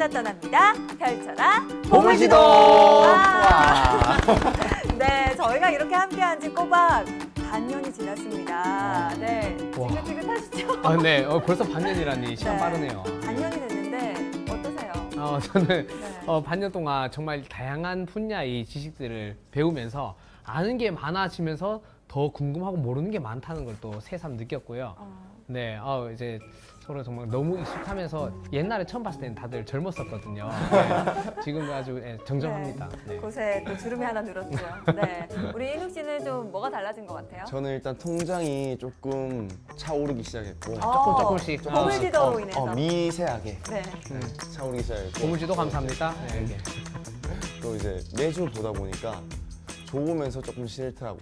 찾아 떠납니다. 펼쳐라 보물지도! 와. 네, 저희가 이렇게 함께한 지 꼬박 반년이 지났습니다. 네, 와. 지긋지긋하시죠? 아, 네. 벌써 반년이라니 시간 네. 빠르네요. 반년이 됐는데 어떠세요? 저는 네. 반년 동안 정말 다양한 분야의 지식들을 배우면서 아는 게 많아지면서 더 궁금하고 모르는 게 많다는 걸 또 새삼 느꼈고요. 네, 이제 서로 정말 너무 익숙하면서 옛날에 처음 봤을 때는 다들 젊었었거든요. 네, 지금 아주 정정합니다. 네. 곳에 또 주름이 하나 늘었죠. 네, 우리 인욱 씨는 좀 뭐가 달라진 것 같아요? 저는 일단 통장이 조금 차오르기 시작했고 조금씩. 보물지도로 인해서. 미세하게 네. 차오르기 시작했고 보물지도 감사합니다. 네, 이게. 또 이제 매주 보다 보니까 좋으면서 조금 싫더라고요.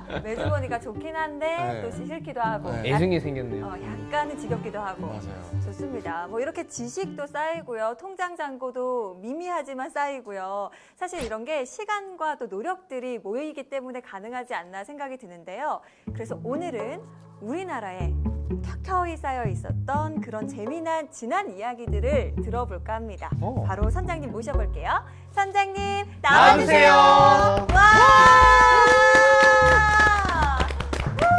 네. 매주 보니까 좋긴 한데 네. 또 싫기도 하고. 네. 애증이 생겼네요. 약간은 지겹기도 하고. 맞아요. 좋습니다. 뭐 이렇게 지식도 쌓이고요. 통장 잔고도 미미하지만 쌓이고요. 사실 이런 게 시간과 또 노력들이 모이기 때문에 가능하지 않나 생각이 드는데요. 그래서 오늘은 우리나라에 켜켜이 쌓여 있었던 그런 재미난 지난 이야기들을 들어볼까 합니다. 오. 바로 선장님 모셔볼게요. 선장님 나와주세요. 와!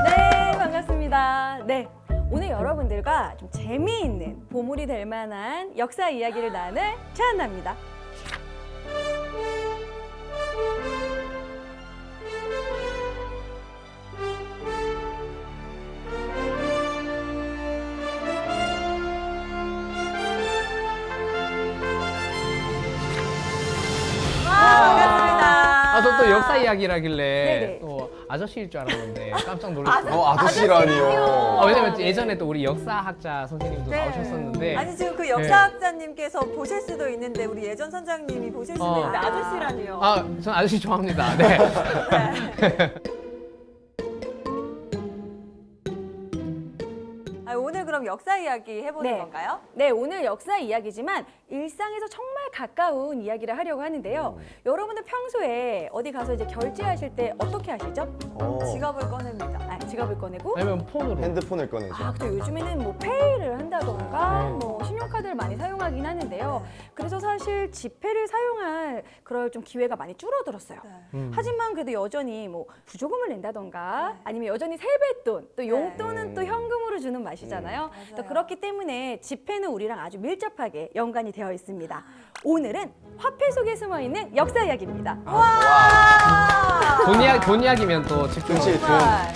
네, 반갑습니다. 네, 오늘 여러분들과 좀 재미있는 보물이 될 만한 역사 이야기를 나눌 최한나입니다. 반갑습니다. 저 또 역사 이야기라길래 네네. 또 아저씨일 줄 알았는데 깜짝 놀랐어요. 아저씨라니요. 왜냐면 예전에 또 우리 역사학자 선생님도 네. 나오셨었는데 아니 지금 그 역사학자님께서 보실 수도 있는데 우리 예전 선장님이 보실 수도 있는데 아저씨라니요. 전 아저씨 좋아합니다. 네. 오늘 그럼 역사 이야기 해보는 네. 건가요? 네, 오늘 역사 이야기지만 일상에서 정말 가까운 이야기를 하려고 하는데요. 여러분들 평소에 어디 가서 이제 결제하실 때 어떻게 하시죠? 지갑을 꺼냅니다. 지갑을 꺼내고 아니면 폰으로. 핸드폰을 꺼내죠. 또 요즘에는 뭐 페이를 한다던가 네. 뭐 신용카드를 많이 사용하긴 하는데요. 그래서 사실 지폐를 사용할 그럴 좀 기회가 많이 줄어들었어요. 네. 하지만 그래도 여전히 뭐 부조금을 낸다던가 아니면 여전히 세뱃돈 또 용돈은 또 현금으로 주는 맛이잖아요. 또 맞아요. 그렇기 때문에 지폐는 우리랑 아주 밀접하게 연관이 되어 있습니다. 오늘은 화폐 속에 숨어 있는 역사 이야기입니다. 와! 돈 이야기면 또 집중. 그치. 정말.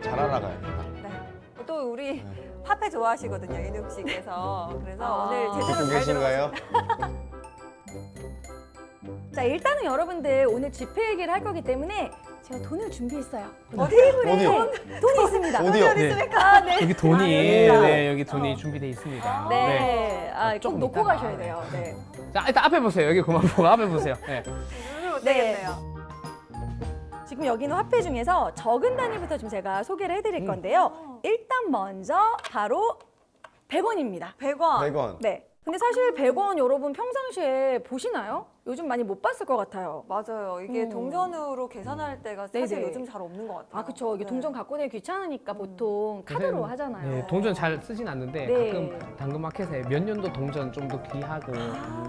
잘 알아가야겠다. 네. 또 우리 화폐 좋아하시거든요, 인욱 씨께서. 그래서 오늘 듣고 제대로 잘 계신가요? 자, 일단은 여러분들 오늘 지폐 얘기를 할 거기 때문에 제가 돈을 준비했어요. 어디? 어디요? 돈이 있습니다. 어디요? 네. 네. 여기 돈이 여기다. 네, 여기 돈이 준비되어 있습니다. 네. 꼭 조금 놓고 이따가. 가셔야 돼요. 네. 자, 일단 앞에 보세요. 여기 그만 보고 앞에 보세요. 네. 못 되겠네요. 지금 여기는 화폐 중에서 적은 단위부터 좀 제가 소개를 해드릴 건데요. 일단 먼저 바로 100원입니다. 100원. 100원. 네. 근데 사실 100원 여러분 평상시에 보시나요? 요즘 많이 못 봤을 것 같아요. 맞아요. 이게 동전으로 계산할 때가 사실 네네. 요즘 잘 없는 것 같아요. 그쵸. 이게 네. 동전 갖고 내기 귀찮으니까 보통 카드로 요새는, 하잖아요. 네, 동전 잘 쓰진 않는데 네. 가끔 당근마켓에 몇 년도 동전 좀 더 귀하고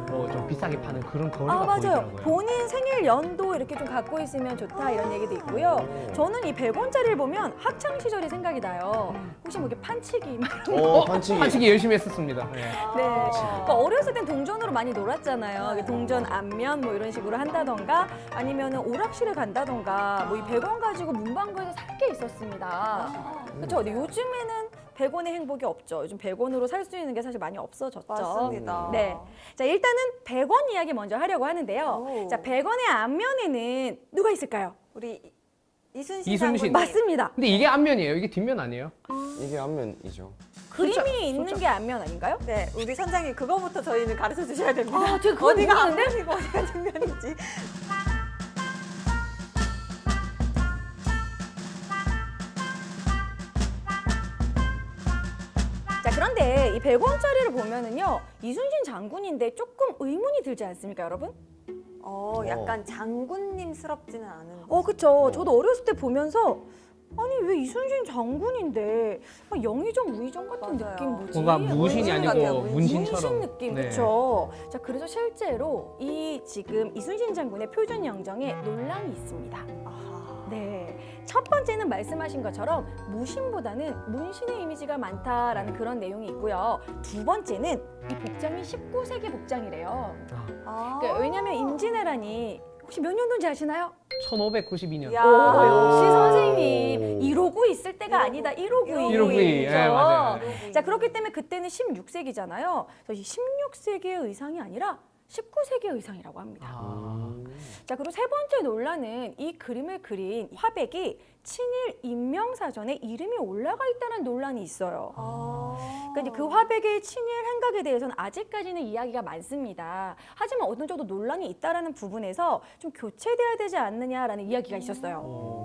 뭐 좀 비싸게 파는 그런 거리가 맞아요. 보이더라고요. 본인 생일 연도 이렇게 좀 갖고 있으면 좋다 이런 얘기도 있고요. 저는 이 100원짜리를 보면 학창 시절이 생각이 나요. 혹시 뭐 이렇게 판치기 막 이런 거. 판치기. 판치기 열심히 했었습니다. 네. 네. 그러니까 어렸을 땐 동전으로 많이 놀았잖아요. 이게 동전 앞면 뭐 이런 식으로 한다던가 아니면은 오락실에 간다던가 뭐 이 100원 가지고 문방구에서 살 게 있었습니다. 그렇죠. 근데 요즘에는 100원의 행복이 없죠. 요즘 100원으로 살 수 있는 게 사실 많이 없어졌죠. 맞습니다. 네. 자, 일단은 100원 이야기 먼저 하려고 하는데요. 오. 자, 100원의 앞면에는 누가 있을까요? 우리 이순신 이순신. 장군님. 맞습니다. 근데 이게 앞면이에요. 이게 뒷면 아니에요? 이게 앞면이죠. 그림이 있는 게 앞면 아닌가요? 네, 우리 선장님 그거부터 저희는 가르쳐 주셔야 됩니다. 아, 제가 그걸 어디가 모르는데? 앞면이고 어디가 뒷면인지. 그런데 이 100원짜리를 보면은요, 이순신 장군인데 조금 의문이 들지 않습니까, 여러분? 약간 장군님스럽지는 않은. 그쵸. 저도 어렸을 때 보면서 아니 왜 이순신 장군인데 영의정 우의정 같은 맞아요. 느낌 뭐지? 뭔가 무신이 문신 같아요, 아니고 문신. 문신처럼. 문신 느낌, 네. 그렇죠. 자, 그래서 실제로 이 지금 이순신 장군의 표준 영정에 논란이 있습니다. 아하. 네, 첫 번째는 말씀하신 것처럼 무신보다는 문신의 이미지가 많다라는 그런 내용이 있고요. 두 번째는 이 복장이 19세기 복장이래요. 아. 그러니까 왜냐하면 임진왜란이 혹시 몇 년도인지 아시나요? 1592년. 야. 오, 역시 오. 선생님 이러고 있을 때가 아니다. 1592. 1592. 예, 맞아요. 자, 그렇기 때문에 그때는 16세기잖아요. 그래서 이 16세기의 의상이 아니라 19세기의 의상이라고 합니다. 아. 자, 그리고 세 번째 논란은 이 그림을 그린 화백이 친일 인명사전에 이름이 올라가 있다는 논란이 있어요. 그러니까 이제 그 화백의 친일 행각에 대해서는 아직까지는 이야기가 많습니다. 하지만 어느 정도 논란이 있다라는 부분에서 좀 교체돼야 되지 않느냐라는 이야기가 있었어요.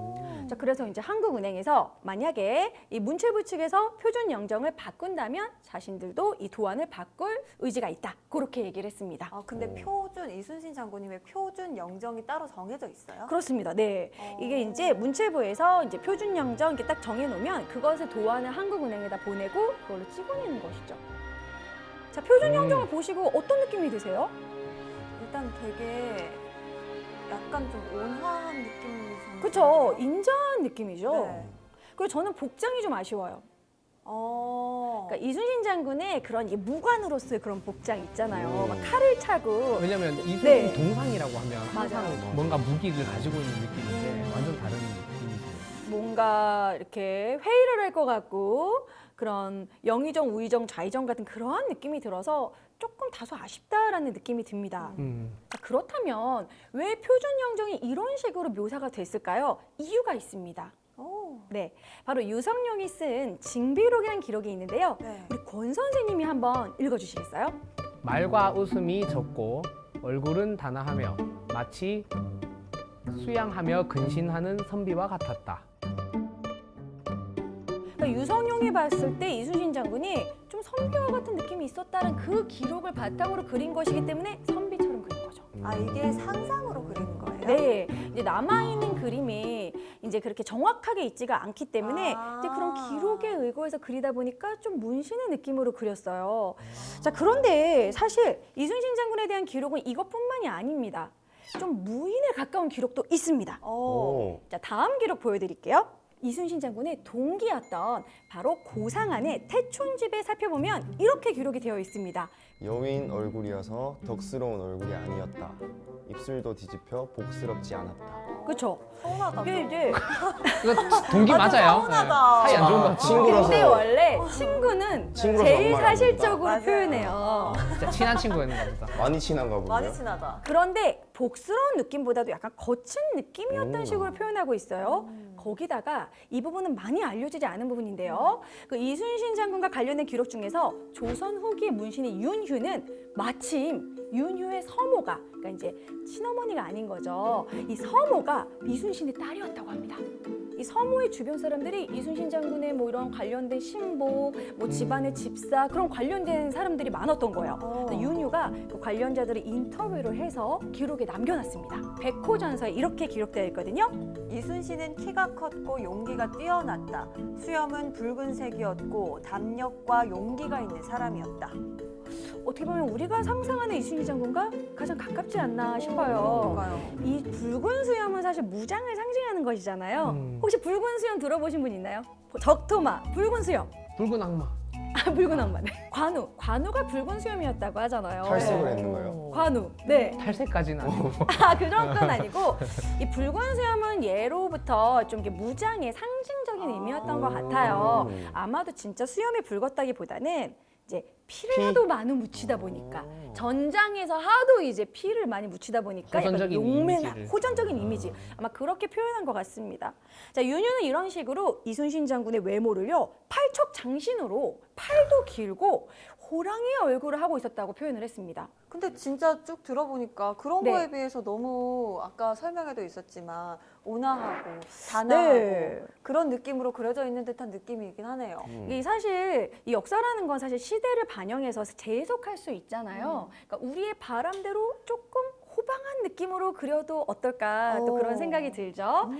자, 그래서 이제 한국은행에서 만약에 이 문체부 측에서 표준 영정을 바꾼다면 자신들도 이 도안을 바꿀 의지가 있다. 그렇게 얘기를 했습니다. 아, 근데 표준 이순신 장군님의 표준 영정이 따로 정해져 있어요? 그렇습니다. 네. 이게 이제 문체부에서 이제 표준 영정 이렇게 딱 정해놓으면 그것을 도안을 한국은행에다 보내고 그걸로 찍어내는 것이죠. 자, 표준 영정을 보시고 어떤 느낌이 드세요? 일단 되게 약간 좀 온화한 느낌이 좀. 그렇죠. 인자한 느낌이죠. 네. 그리고 저는 복장이 좀 아쉬워요. 어. 그러니까 이순신 장군의 그런 이 무관으로서의 그런 복장 있잖아요. 음. 막 칼을 차고. 왜냐면 이순신 네. 동상이라고 하면 항상 맞아요. 뭔가 무기를 가지고 있는 느낌인데 완전 다른 느낌이세요. 뭔가 이렇게 회의를 할 것 같고 그런 영의정, 우의정, 좌의정 같은 그러한 느낌이 들어서 조금 다소 아쉽다라는 느낌이 듭니다. 자, 그렇다면 왜 표준 영정이 이런 식으로 묘사가 됐을까요? 이유가 있습니다. 오. 네, 바로 유성룡이 쓴 징비록이라는 기록이 있는데요. 네. 우리 권 선생님이 한번 읽어주시겠어요? 말과 웃음이 적고 얼굴은 단아하며 마치 수양하며 근신하는 선비와 같았다. 그러니까 유성룡이 봤을 때 이순신 장군이 좀 선비와 같은 느낌이 있었다는 그 기록을 바탕으로 그린 것이기 때문에 선비처럼 그린 거죠. 아, 이게 상상으로 그리는 거예요? 네, 이제 남아있는 그림이 이제 그렇게 정확하게 있지가 않기 때문에 아. 이제 그런 기록에 의거해서 그리다 보니까 좀 문신의 느낌으로 그렸어요. 자, 그런데 사실 이순신 장군에 대한 기록은 이것뿐만이 아닙니다. 좀 무인에 가까운 기록도 있습니다. 오. 자, 다음 기록 보여드릴게요. 이순신 장군의 동기였던 바로 고상안의 태촌집에 살펴보면 이렇게 기록이 되어 있습니다. 여인 얼굴이어서 덕스러운 얼굴이 아니었다. 입술도 뒤집혀 복스럽지 않았다. 그렇죠? 서운하다. 이게 이제 이거 동기 맞아요. 서운하다. 사이 안 좋은 것 아, 같아요. 친구라서. 근데 원래 친구는 친구라서 제일 아무 말안 사실적으로 합니다. 표현해요. 진짜 친한 친구였는가 보다. 많이 친한가 보네요. 많이 친하다. 그런데 복스러운 느낌보다도 약간 거친 느낌이었던 오. 식으로 표현하고 있어요. 거기다가 이 부분은 많이 알려지지 않은 부분인데요. 그 이순신 장군과 관련된 기록 중에서 조선 후기 문신인 윤휴는 마침 윤휴의 서모가, 그러니까 이제 친어머니가 아닌 거죠. 이 서모가 이순신의 딸이었다고 합니다. 이 서모의 주변 사람들이 이순신 장군의 뭐 이런 관련된 신복, 뭐 집안의 집사 그런 관련된 사람들이 많았던 거예요. 그래서 윤휴가 그 관련자들을 인터뷰를 해서 기록에 남겨놨습니다. 백호전서에 이렇게 기록되어 있거든요. 이순신은 키가 컸고 용기가 뛰어났다. 수염은 붉은색이었고 담력과 용기가 있는 사람이었다. 어떻게 보면 우리가 상상하는 이순신 장군과 가장 가깝지 않나 싶어요. 그러니까요. 이 붉은 수염은 사실 무장을 상징하는 것이잖아요. 혹시 붉은 수염 들어보신 분 있나요? 적토마, 붉은 수염. 붉은 악마. 아, 붉은 악마. 네. 관우가 붉은 수염이었다고 하잖아요. 탈색을 했는 거예요? 관우. 네. 탈색까지는 아니고. 아, 그런 건 아니고 이 붉은 수염은 예로부터 좀 이렇게 무장의 상징적인 의미였던 것 같아요. 아마도 진짜 수염이 붉었다기보다는 이제 피를 피? 하도 많이 묻히다 보니까 전장에서 하도 이제 피를 많이 묻히다 보니까 약간 호전적인 용맹한 이미지를. 호전적인 이미지 아마 그렇게 표현한 것 같습니다. 자, 윤휴는 이런 식으로 이순신 장군의 외모를요 팔척장신으로 팔도 길고 호랑이의 얼굴을 하고 있었다고 표현을 했습니다. 근데 진짜 쭉 들어보니까 그런 네. 거에 비해서 너무 아까 설명에도 있었지만 온화하고 단아하고 네. 그런 느낌으로 그려져 있는 듯한 느낌이긴 하네요. 이 사실 이 역사라는 건 사실 시대를 반영해서 재해석할 수 있잖아요. 그러니까 우리의 바람대로 조금 호방한 느낌으로 그려도 어떨까 또 그런 생각이 들죠.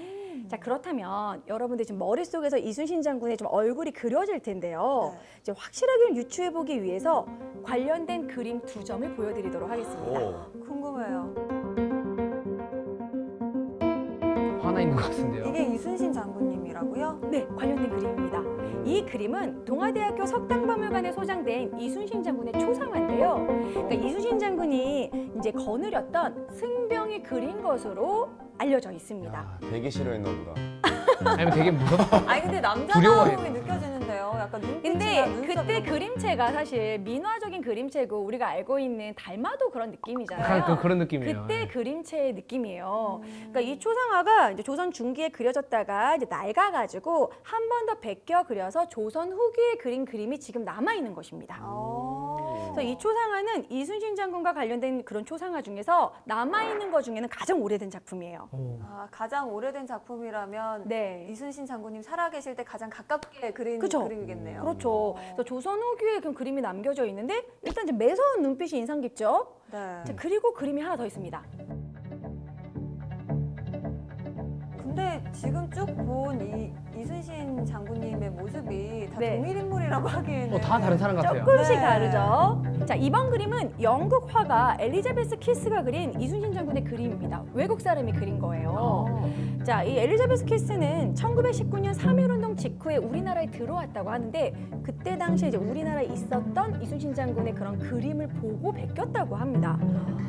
자, 그렇다면 여러분들 지금 머릿속에서 이순신 장군의 좀 얼굴이 그려질 텐데요. 네. 이제 확실하게 유추해 보기 위해서 관련된 그림 2점을 보여드리도록 하겠습니다. 오. 궁금해요. 화나 있는 것 같은데요. 이게 이순신 장군님이라고요? 네, 관련된 그림입니다. 이 그림은 동아대학교 석당박물관에 소장된 이순신 장군의 초상화인데요. 그러니까 이순신 장군이 이제 거느렸던 승병이 그린 것으로 알려져 있습니다. 야, 되게 싫어했나 보다. 아니면 되게 무섭다. 아니 근데 두려워해요. 남자다움이 느껴지는데요. 약간 눈빛이나 근데 눈썹이 그때 너무- 그림체가 사실 민화적인 그림체고 우리가 알고 있는 달마도 그런 느낌이잖아요. 약간 그런 느낌이에요. 그때 네. 그림체의 느낌이에요. 그러니까 이 초상화가 이제 조선 중기에 그려졌다가 이제 낡아가지고 한 번 더 베껴 그려서 조선 후기에 그린 그림이 지금 남아 있는 것입니다. 그래서 이 초상화는 이순신 장군과 관련된 그런 초상화 중에서 남아 있는 것 중에는 가장 오래된 작품이에요. 오. 가장 오래된 작품이라면 네. 이순신 장군님 살아계실 때 가장 가깝게 그린 그쵸? 그림이겠네요. 그렇죠. 그래서 조선 후기에 그 그림이 남겨져 있는데 일단 이제 매서운 눈빛이 인상 깊죠. 네. 자, 그리고 그림이 하나 더 있습니다. 근데 지금 쭉 본 이순신 장군님의 모습이 다 네. 동일 인물이라고 하기에는 다 다른 사람 같아요. 조금씩 네. 다르죠. 자, 이번 그림은 영국 화가 엘리자베스 키스가 그린 이순신 장군의 그림입니다. 외국 사람이 그린 거예요. 자, 이 엘리자베스 키스는 1919년 3.1운동 직후에 우리나라에 들어왔다고 하는데 그때 당시에 이제 우리나라에 있었던 이순신 장군의 그런 그림을 보고 베꼈다고 합니다.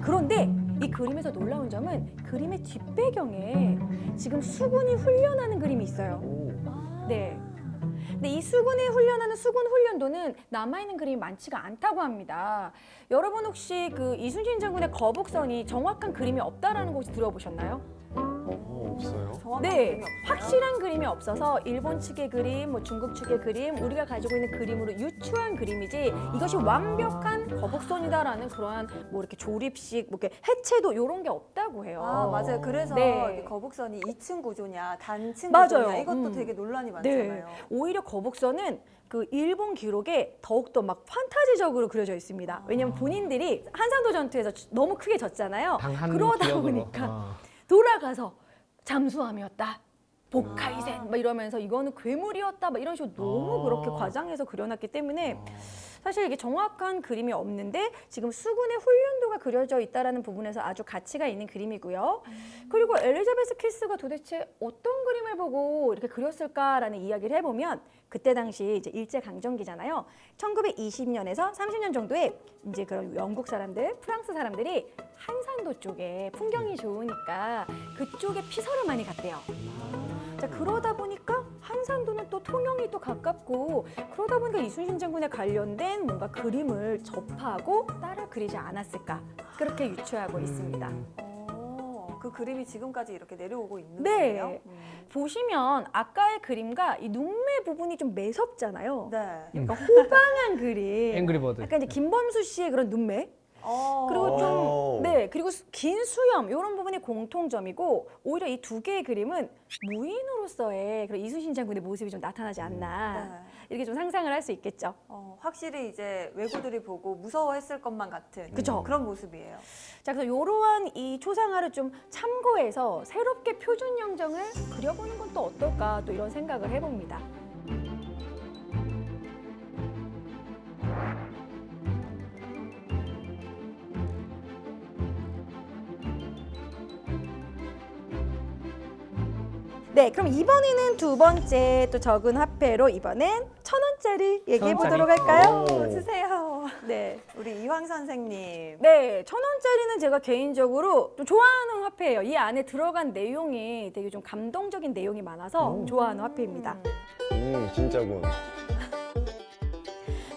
그런데 이 그림에서 놀라운 점은 그림의 뒷배경에 지금 수군이 훈련하는 그림이 있어요. 오. 네. 근데 이 수군이 훈련하는 수군 훈련도는 남아있는 그림이 많지가 않다고 합니다. 여러분 혹시 그 이순신 장군의 거북선이 정확한 그림이 없다라는 거 혹시 들어보셨나요? 없어요. 정확한 네, 그림이 없어요? 확실한 그림이 없어서 일본 측의 그림, 뭐 중국 측의 그림, 우리가 가지고 있는 그림으로 유추한 그림이지 이것이 완벽한 거북선이다라는 그러한 뭐 이렇게 조립식, 뭐 이렇게 해체도 이런 게 없다고 해요. 맞아요. 그래서 네. 이게 거북선이 2층 구조냐, 단층 맞아요. 구조냐 이것도 되게 논란이 많잖아요. 오히려 거북선은 그 일본 기록에 더욱더 막 판타지적으로 그려져 있습니다. 왜냐면 본인들이 한산도 전투에서 너무 크게 졌잖아요. 당한 그러다 기억으로. 보니까 돌아가서 잠수함이었다. 복카이센 막 이러면서 이거는 괴물이었다 막 이런 식으로 너무 그렇게 과장해서 그려놨기 때문에 사실 이게 정확한 그림이 없는데 지금 수군의 훈련도가 그려져 있다라는 부분에서 아주 가치가 있는 그림이고요. 그리고 엘리자베스 키스가 도대체 어떤 그림을 보고 이렇게 그렸을까라는 이야기를 해보면 그때 당시 이제 일제 강점기잖아요. 1920년에서 30년 정도에 이제 그런 영국 사람들, 프랑스 사람들이 한산도 쪽에 풍경이 좋으니까 그쪽에 피서를 많이 갔대요. 자, 그러다 보니까 한산도는 또 통영이 또 가깝고 그러다 보니까 이순신 장군에 관련된 뭔가 그림을 접하고 따라 그리지 않았을까 그렇게 유추하고 있습니다. 그 그림이 지금까지 이렇게 내려오고 있는 네. 거예요? 보시면 아까의 그림과 이 눈매 부분이 좀 매섭잖아요. 네. 그러니까 호방한 그림. 앵그리버드. 약간 이제 김범수 씨의 그런 눈매. 그리고 오. 좀, 네, 그리고 긴 수염, 이런 부분이 공통점이고, 오히려 이 두 개의 그림은 무인으로서의 그런 이순신 장군의 모습이 좀 나타나지 않나. 네. 이렇게 좀 상상을 할 수 있겠죠. 확실히 이제 외구들이 보고 무서워했을 것만 같은 그쵸. 그런 모습이에요. 자, 그래서 이러한 이 초상화를 좀 참고해서 새롭게 표준 영정을 그려보는 건 또 어떨까, 또 이런 생각을 해봅니다. 네, 그럼 이번에는 두 번째 또 적은 화폐로 이번엔 1,000원짜리 얘기해 보도록 할까요? 오. 주세요. 네. 우리 이황 선생님. 네, 1,000원짜리는 제가 개인적으로 좀 좋아하는 화폐예요. 이 안에 들어간 내용이 되게 좀 감동적인 내용이 많아서 좋아하는 화폐입니다. 진짜군.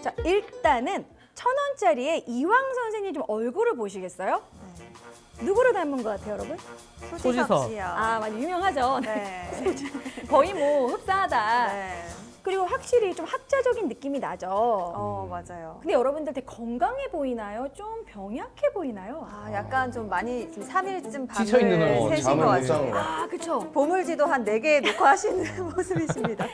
자, 일단은 1,000원짜리에 이황 선생님 좀 얼굴을 보시겠어요? 누구를 닮은 것 같아요, 여러분? 소지섭. 씨요. 아, 많이 유명하죠. 네. 거의 뭐 흡사하다. 네. 그리고 확실히 좀 학자적인 느낌이 나죠. 맞아요. 근데 여러분들 되게 건강해 보이나요? 좀 병약해 보이나요? 아, 약간 좀 많이 지금 3일쯤 밤을 지쳐있는 얼굴. 새신 잠을 것 못 잔 같습니다. 거야. 아, 그쵸. 보물지도 한 4개 놓고 하시는 모습이십니다.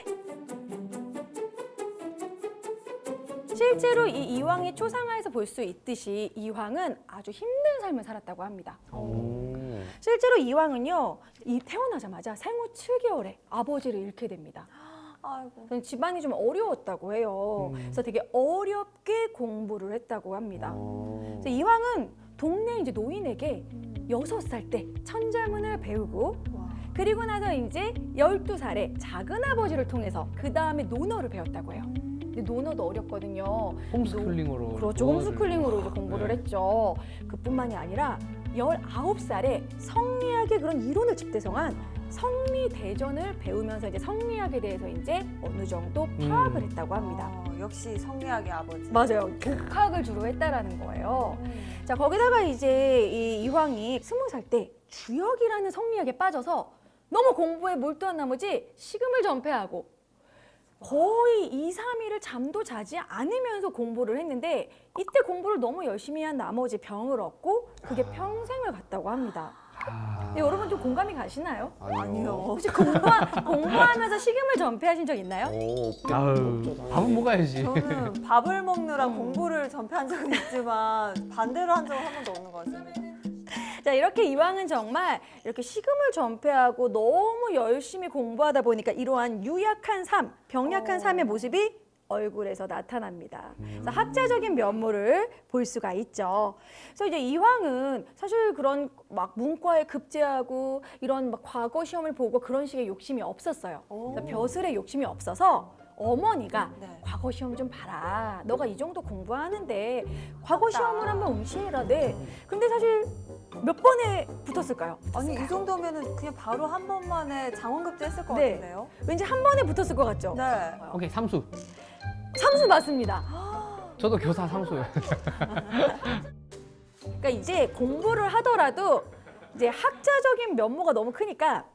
실제로 이 이황의 초상화에서 볼 수 있듯이 이황은 아주 힘든 삶을 살았다고 합니다. 실제로 이황은요, 태어나자마자 생후 7개월에 아버지를 잃게 됩니다. 아이고. 그래서 집안이 좀 어려웠다고 해요. 그래서 되게 어렵게 공부를 했다고 합니다. 그래서 이황은 동네 이제 노인에게 6살 때 천자문을 배우고 그리고 나서 이제 12살에 작은 아버지를 통해서 그 다음에 논어를 배웠다고 해요. 근데 논어도 어렵거든요. 홈스쿨링으로. 그렇죠. 홈스쿨링으로 이제 공부를 네. 했죠. 그뿐만이 아니라 19살에 성리학의 그런 이론을 집대성한 성리대전을 배우면서 이제 성리학에 대해서 이제 어느 정도 파악을 했다고 합니다. 역시 성리학의 아버지. 맞아요. 독학을 주로 했다라는 거예요. 자, 거기다가 이제 이 이황이 20살 때 주역이라는 성리학에 빠져서 너무 공부에 몰두한 나머지 식음을 전폐하고 거의 2, 3일을 잠도 자지 않으면서 공부를 했는데 이때 공부를 너무 열심히 한 나머지 병을 얻고 그게 평생을 갔다고 합니다. 근데 여러분 좀 공감이 가시나요? 아니요. 혹시 공부하면서 식음을 전폐하신 적 있나요? 아유, 밥은 먹어야지. 저는 밥을 먹느라 공부를 전폐한 적은 있지만 반대로 한 적은 한 번도 없는 것 같습니다. 자, 이렇게 이황은 정말 이렇게 식음을 전폐하고 너무 열심히 공부하다 보니까 이러한 유약한 삶, 병약한 삶의 모습이 얼굴에서 나타납니다. 그래서 학자적인 면모를 볼 수가 있죠. 그래서 이제 이황은 사실 그런 막 문과에 급제하고 이런 막 과거 시험을 보고 그런 식의 욕심이 없었어요. 그래서 벼슬에 욕심이 없어서 어머니가 네. 과거 시험 좀 봐라. 너가 이 정도 공부하는데 과거 시험을 한번 응시해라. 네. 근데 사실 몇 번에 붙었을까요? 아니 이 정도면은 그냥 바로 한 번만에 장원급제 했을 것 네. 같은데요? 왠지 한 번에 붙었을 것 같죠? 네. 오케이, 삼수. 삼수 맞습니다. 저도 교사 삼수요. 그러니까 이제 공부를 하더라도 이제 학자적인 면모가 너무 크니까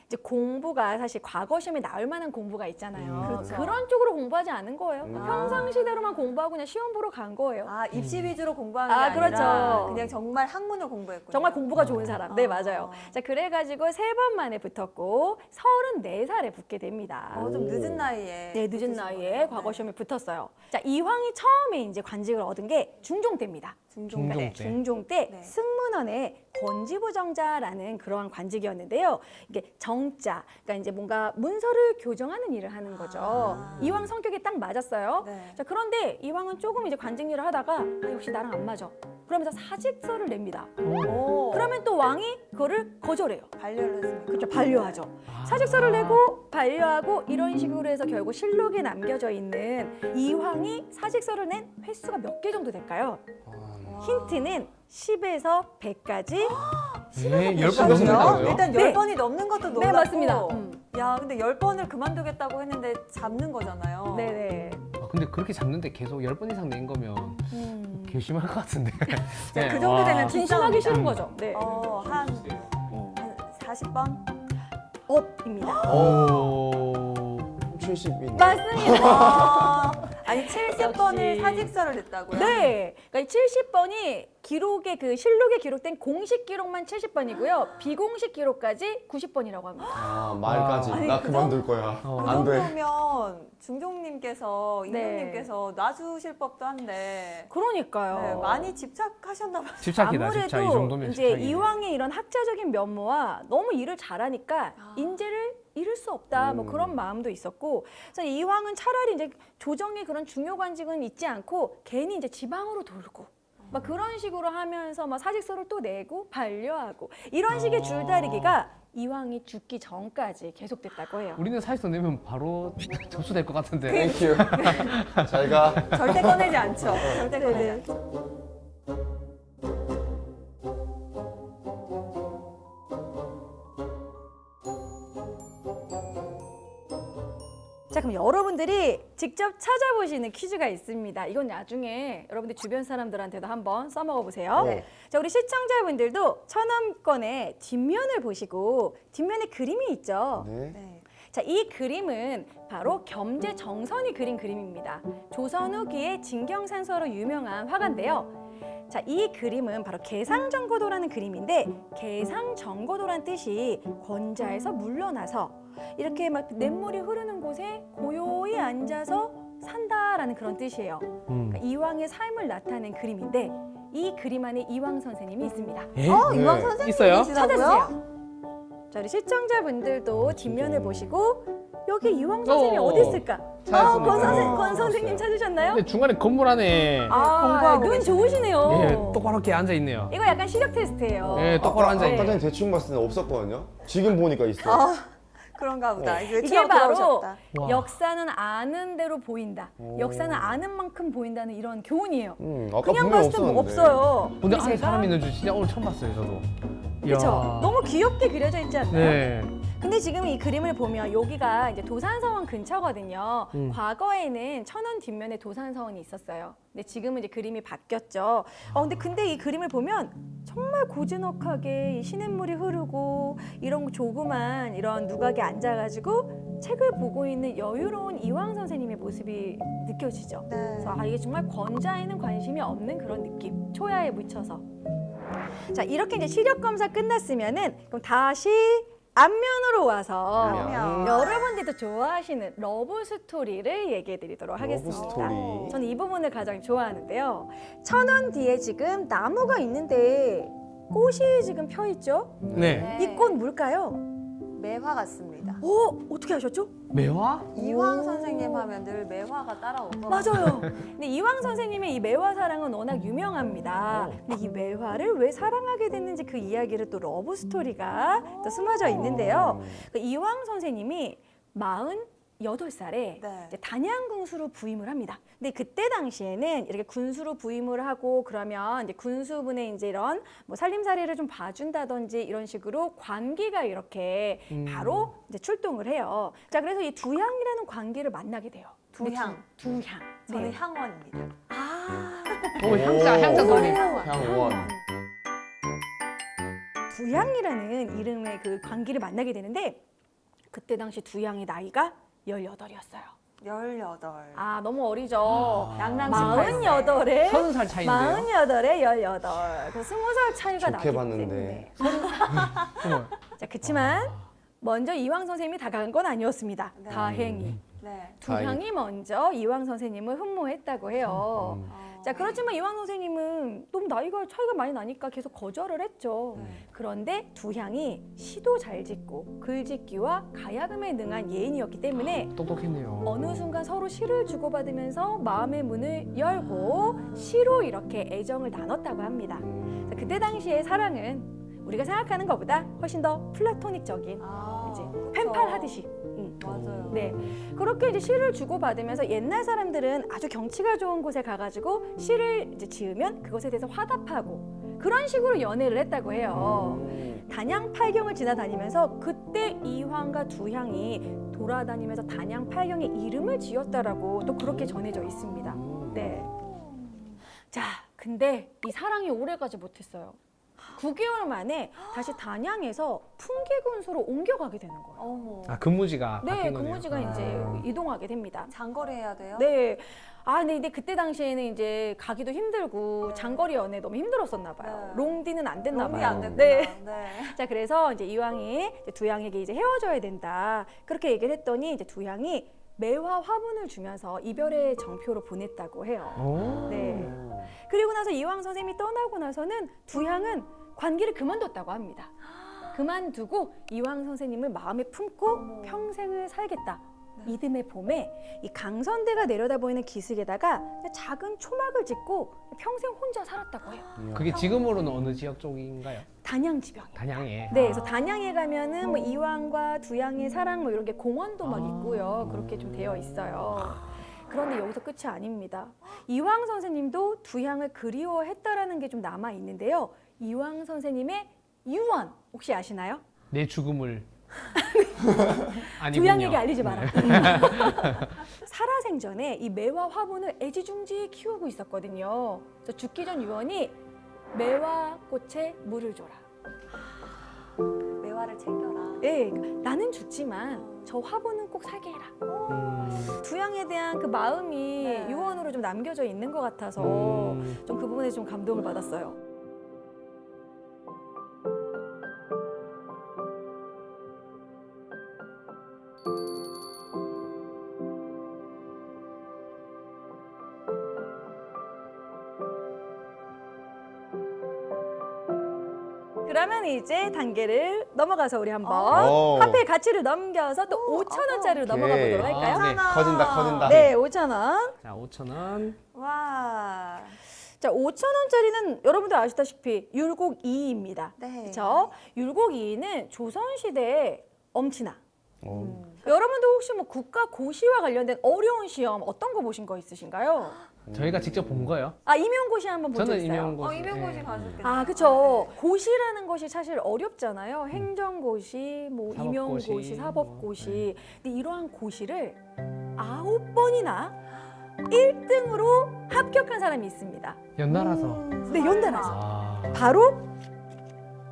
이제 공부가 사실 과거 시험에 나올 만한 공부가 있잖아요. 그렇죠. 그런 쪽으로 공부하지 않은 거예요. 평상시대로만 공부하고 그냥 시험 보러 간 거예요. 아 입시 위주로 공부한 게 아, 아니라 그렇죠. 그냥 정말 학문을 공부했군요. 정말 공부가 좋은 사람. 네, 아. 맞아요. 자, 그래가지고 3번 만에 붙었고 34살에 붙게 됩니다. 좀 늦은 나이에. 네, 늦은 붙으신 나이에 거네요. 과거 시험에 붙었어요. 자, 이황이 처음에 이제 관직을 얻은 게 중종 때입니다. 중종 중종 때. 때. 중종 때 네. 승문원의 권지부정자라는 그러한 관직이었는데요. 이게 정자, 그러니까 이제 뭔가 문서를 교정하는 일을 하는 거죠. 아. 이황 성격에 딱 맞았어요. 네. 자, 그런데 이황은 조금 이제 관직 일을 하다가 아, 역시 나랑 안 맞아. 그러면서 사직서를 냅니다. 오. 그러면 또 왕이 그거를 거절해요. 반려를 했습니다. 그렇죠, 반려하죠. 사직서를 내고 반려하고 이런 식으로 해서 결국 실록에 남겨져 있는 이황이 사직서를 낸 횟수가 몇 개 정도 될까요? 힌트는 10에서 100까지. 네, 10번 그렇죠? 넘는다고요? 일단 네. 10번이 넘는 것도 놀랍고. 네, 맞습니다. 야, 근데 10번을 그만두겠다고 했는데 잡는 거잖아요. 네네. 아, 근데 그렇게 잡는데 계속 10번 이상 낸 거면 괘씸할 것 같은데. 네, 그 정도 와. 되면 진심하기 싫은 거죠. 네. 한 40번? 업입니다. 오. 70인. 맞습니다. 아, 아니 70번을 역시. 사직서를 냈다고요? 네. 그러니까 70번이 기록에 그 실록에 기록된 공식 기록만 70번이고요. 비공식 기록까지 90번이라고 합니다. 아, 말까지. 아니, 나 그 그만둘 거야. 그 안 돼. 정도면 중종님께서 네. 임금님께서 놔주실 법도 한데 그러니까요. 네, 많이 집착하셨나 봐요. 집착이다, 아무래도 집착. 이 정도면 이제 집착이네. 이황의 이런 학자적인 면모와 너무 일을 잘하니까 인재를 잃을 수 없다 뭐 그런 마음도 있었고 그래서 이황은 차라리 이제 조정의 그런 중요 관직은 있지 않고 괜히 이제 지방으로 돌고 막 그런 식으로 하면서 막 사직서를 또 내고 반려하고 이런 식의 줄다리기가 이황이 죽기 전까지 계속됐다고 해요. 우리는 사직서 내면 바로 접수될 것 같은데. 땡큐. 잘 가. 절대 꺼내지 않죠. 절대 꺼내지 네네. 않죠. 자, 그럼 여러분들이 직접 찾아보시는 퀴즈가 있습니다. 이건 나중에 여러분들 주변 사람들한테도 한번 써먹어 보세요. 네. 자, 우리 시청자분들도 천원권의 뒷면을 보시고 뒷면에 그림이 있죠. 네. 네. 자, 이 그림은 바로 겸재정선이 그린 그림입니다. 조선 후기의 진경산서로 유명한 화가인데요. 자, 이 그림은 바로 개상정고도라는 그림인데 개상정고도란 뜻이 권자에서 물러나서 이렇게 막 냇물이 흐르는 곳에 고요히 앉아서 산다라는 그런 뜻이에요. 그러니까 이왕의 삶을 나타낸 그림인데 이 그림 안에 이황 선생님이 있습니다. 예? 이왕 네. 선생님이 있어요? 계시다고요? 찾아주세요. 자, 우리 시청자분들도 뒷면을 보시고 여기 이황 선생님이 어. 어디 있을까? 찾았습니다. 권 선생님 찾으셨나요? 근데 중간에 건물 안에 공부하고 눈 계시네요. 좋으시네요. 예, 똑바로 이렇게 앉아 있네요. 이거 약간 시력 테스트예요. 예, 똑바로 앉아 아까 있네. 전에 대충 봤을 때 없었거든요. 지금 보니까 있어요. 아, 그런가 보다. 이게 이게 바로 들어오셨다. 와. 역사는 아는 대로 보인다. 오. 역사는 아는 만큼 보인다는 이런 교훈이에요. 아까 그냥 분명히 봤을 땐 뭐 없었는데. 없어요. 근데 안에 사람 있는 줄 진짜 오늘 처음 봤어요, 저도. 그렇죠. 이야. 너무 귀엽게 그려져 있지 않나요? 네. 근데 지금 이 그림을 보면 여기가 이제 도산서원 근처거든요. 과거에는 천원 뒷면에 도산서원이 있었어요. 근데 지금은 이제 그림이 바뀌었죠. 근데 이 그림을 보면 정말 고즈넉하게 이 시냇물이 흐르고 이런 조그만 이런 누각에 앉아가지고 책을 보고 있는 여유로운 이황 선생님의 모습이 느껴지죠. 네. 그래서 이게 정말 권자에는 관심이 없는 그런 느낌. 초야에 묻혀서. 자, 이렇게 이제 시력 검사 끝났으면은 그럼 다시 앞면으로 와서 앞면. 여러분들도 좋아하시는 러브 스토리를 얘기해 드리도록 러브 하겠습니다. 스토리. 저는 이 부분을 가장 좋아하는데요. 천원 뒤에 지금 나무가 있는데 꽃이 지금 펴 있죠? 네. 이 꽃 뭘까요? 매화 같습니다. 어떻게 하셨죠? 매화? 이황 선생님 하면 늘 매화가 따라오고. 맞아요. 근데 이황 선생님의 이 매화 사랑은 워낙 유명합니다. 근데 이 매화를 왜 사랑하게 됐는지 그 이야기를 또 러브 스토리가 또 숨어져 있는데요. 그 이황 선생님이 48살에 네. 이제 단양군수로 부임을 합니다. 근데 그때 당시에는 이렇게 군수로 부임을 하고 그러면 이제 군수분의 이제 이런 뭐 살림살이를 좀 봐준다든지 이런 식으로 관기가 이렇게 바로 이제 출동을 해요. 자, 그래서 이 두향이라는 관기를 만나게 돼요. 두향. 두향. 저는 네. 향원입니다. 오, 향자 돌림. 향원. 두향이라는 이름의 그 관기를 만나게 되는데 그때 당시 두향의 나이가 18이었어요. 18. 아, 너무 어리죠. 양랑시 8세. 48에 30살 차이인데요. 48에 18. 그 20살 차이가 나기 좋게 봤는데. 때문에. 어머. 자, 그치만 먼저 이황 선생님이 다가간 건 아니었습니다. 네. 다행히. 네. 두향이 먼저 이황 선생님을 흠모했다고 해요. 자, 그렇지만 이황 선생님은 너무 나이가 차이가 많이 나니까 계속 거절을 했죠. 네. 그런데 두향이 시도 잘 짓고 글짓기와 가야금에 능한 예인이었기 때문에 똑똑했네요. 어느 순간 서로 시를 주고받으면서 마음의 문을 열고 시로 이렇게 애정을 나눴다고 합니다. 자, 그때 당시의 사랑은 우리가 생각하는 것보다 훨씬 더 플라토닉적인 이제 그쵸. 펜팔 하듯이. 맞아요. 네, 그렇게 이제 시를 주고받으면서 옛날 사람들은 아주 경치가 좋은 곳에 가가지고 시를 이제 지으면 그것에 대해서 화답하고 그런 식으로 연애를 했다고 해요. 단양 팔경을 지나다니면서 그때 이황과 두향이 돌아다니면서 단양 팔경의 이름을 지었다라고 또 그렇게 전해져 있습니다. 네. 자, 근데 이 사랑이 오래가지 못했어요. 9개월 만에 다시 단양에서 풍계군수로 옮겨가게 되는 거예요. 어머. 아, 근무지가 네, 바뀐 거네요. 근무지가 이제 이동하게 됩니다. 장거리 해야 돼요? 네. 근데 그때 당시에는 이제 가기도 힘들고 장거리 연애 너무 힘들었었나 봐요. 네. 롱디는 안 됐나 롱이 봐요. 안 됐구나. 네. 네. 자, 그래서 이제 이황이 이제 두향에게 이제 헤어져야 된다. 그렇게 얘기를 했더니 이제 두향이 매화 화분을 주면서 이별의 정표로 보냈다고 해요. 오. 네. 그리고 나서 이황 선생님이 떠나고 나서는 두향은 관기를 그만뒀다고 합니다. 그만두고 이황 선생님을 마음에 품고 평생을 살겠다. 이듬해 봄에 이 강선대가 내려다 보이는 기슭에다가 작은 초막을 짓고 평생 혼자 살았다고 해요. 그게 지금으로는 어느 지역 쪽인가요? 단양 지방이요. 단양에. 네, 그래서 단양에 가면은 뭐 이황과 두향의 사랑 뭐 이런 게 공원도 막 있고요. 그렇게 좀 되어 있어요. 그런데 여기서 끝이 아닙니다. 이황 선생님도 두향을 그리워했다라는 게 좀 남아 있는데요. 이황 선생님의 유언 혹시 아시나요? 내 죽음을. 아니군요. 두향에게 알리지 마라. 네. 살아생전에 이 매화 화분을 애지중지 키우고 있었거든요. 그래서 죽기 전 유언이 매화 꽃에 물을 줘라. 매화를 챙겨라. 네, 나는 죽지만 저 화분은 꼭 사게 해라. 두양에 대한 그 마음이 네. 유언으로 좀 남겨져 있는 것 같아서 좀 그 부분에 좀 감동을 받았어요. 그러면 이제 단계를 넘어가서 우리 한번 오. 화폐 가치를 넘겨서 또 5,000원짜리로 넘어가 오케이. 보도록 할까요? 네. 커진다 커진다. 네, 5,000원. 자, 5,000원. 와. 자, 5,000원짜리는 여러분들 아시다시피 율곡 2입니다. 네. 그렇죠? 율곡 2는 조선시대의 엄친아. 오. 여러분도 혹시 뭐 국가 고시와 관련된 어려운 시험 어떤 거 보신 거 있으신가요? 저희가 직접 본 거예요. 아, 임용고시 한번 본 적 저는 있어요? 임용고시. 임용고시 예. 가셨겠네요. 아, 그쵸. 고시라는 것이 사실 어렵잖아요. 행정고시, 뭐 사법고시, 임용고시, 사법고시. 뭐, 근데 이러한 고시를 9번이나 1등으로 합격한 사람이 있습니다. 연달아서. 네, 연달아서. 아, 바로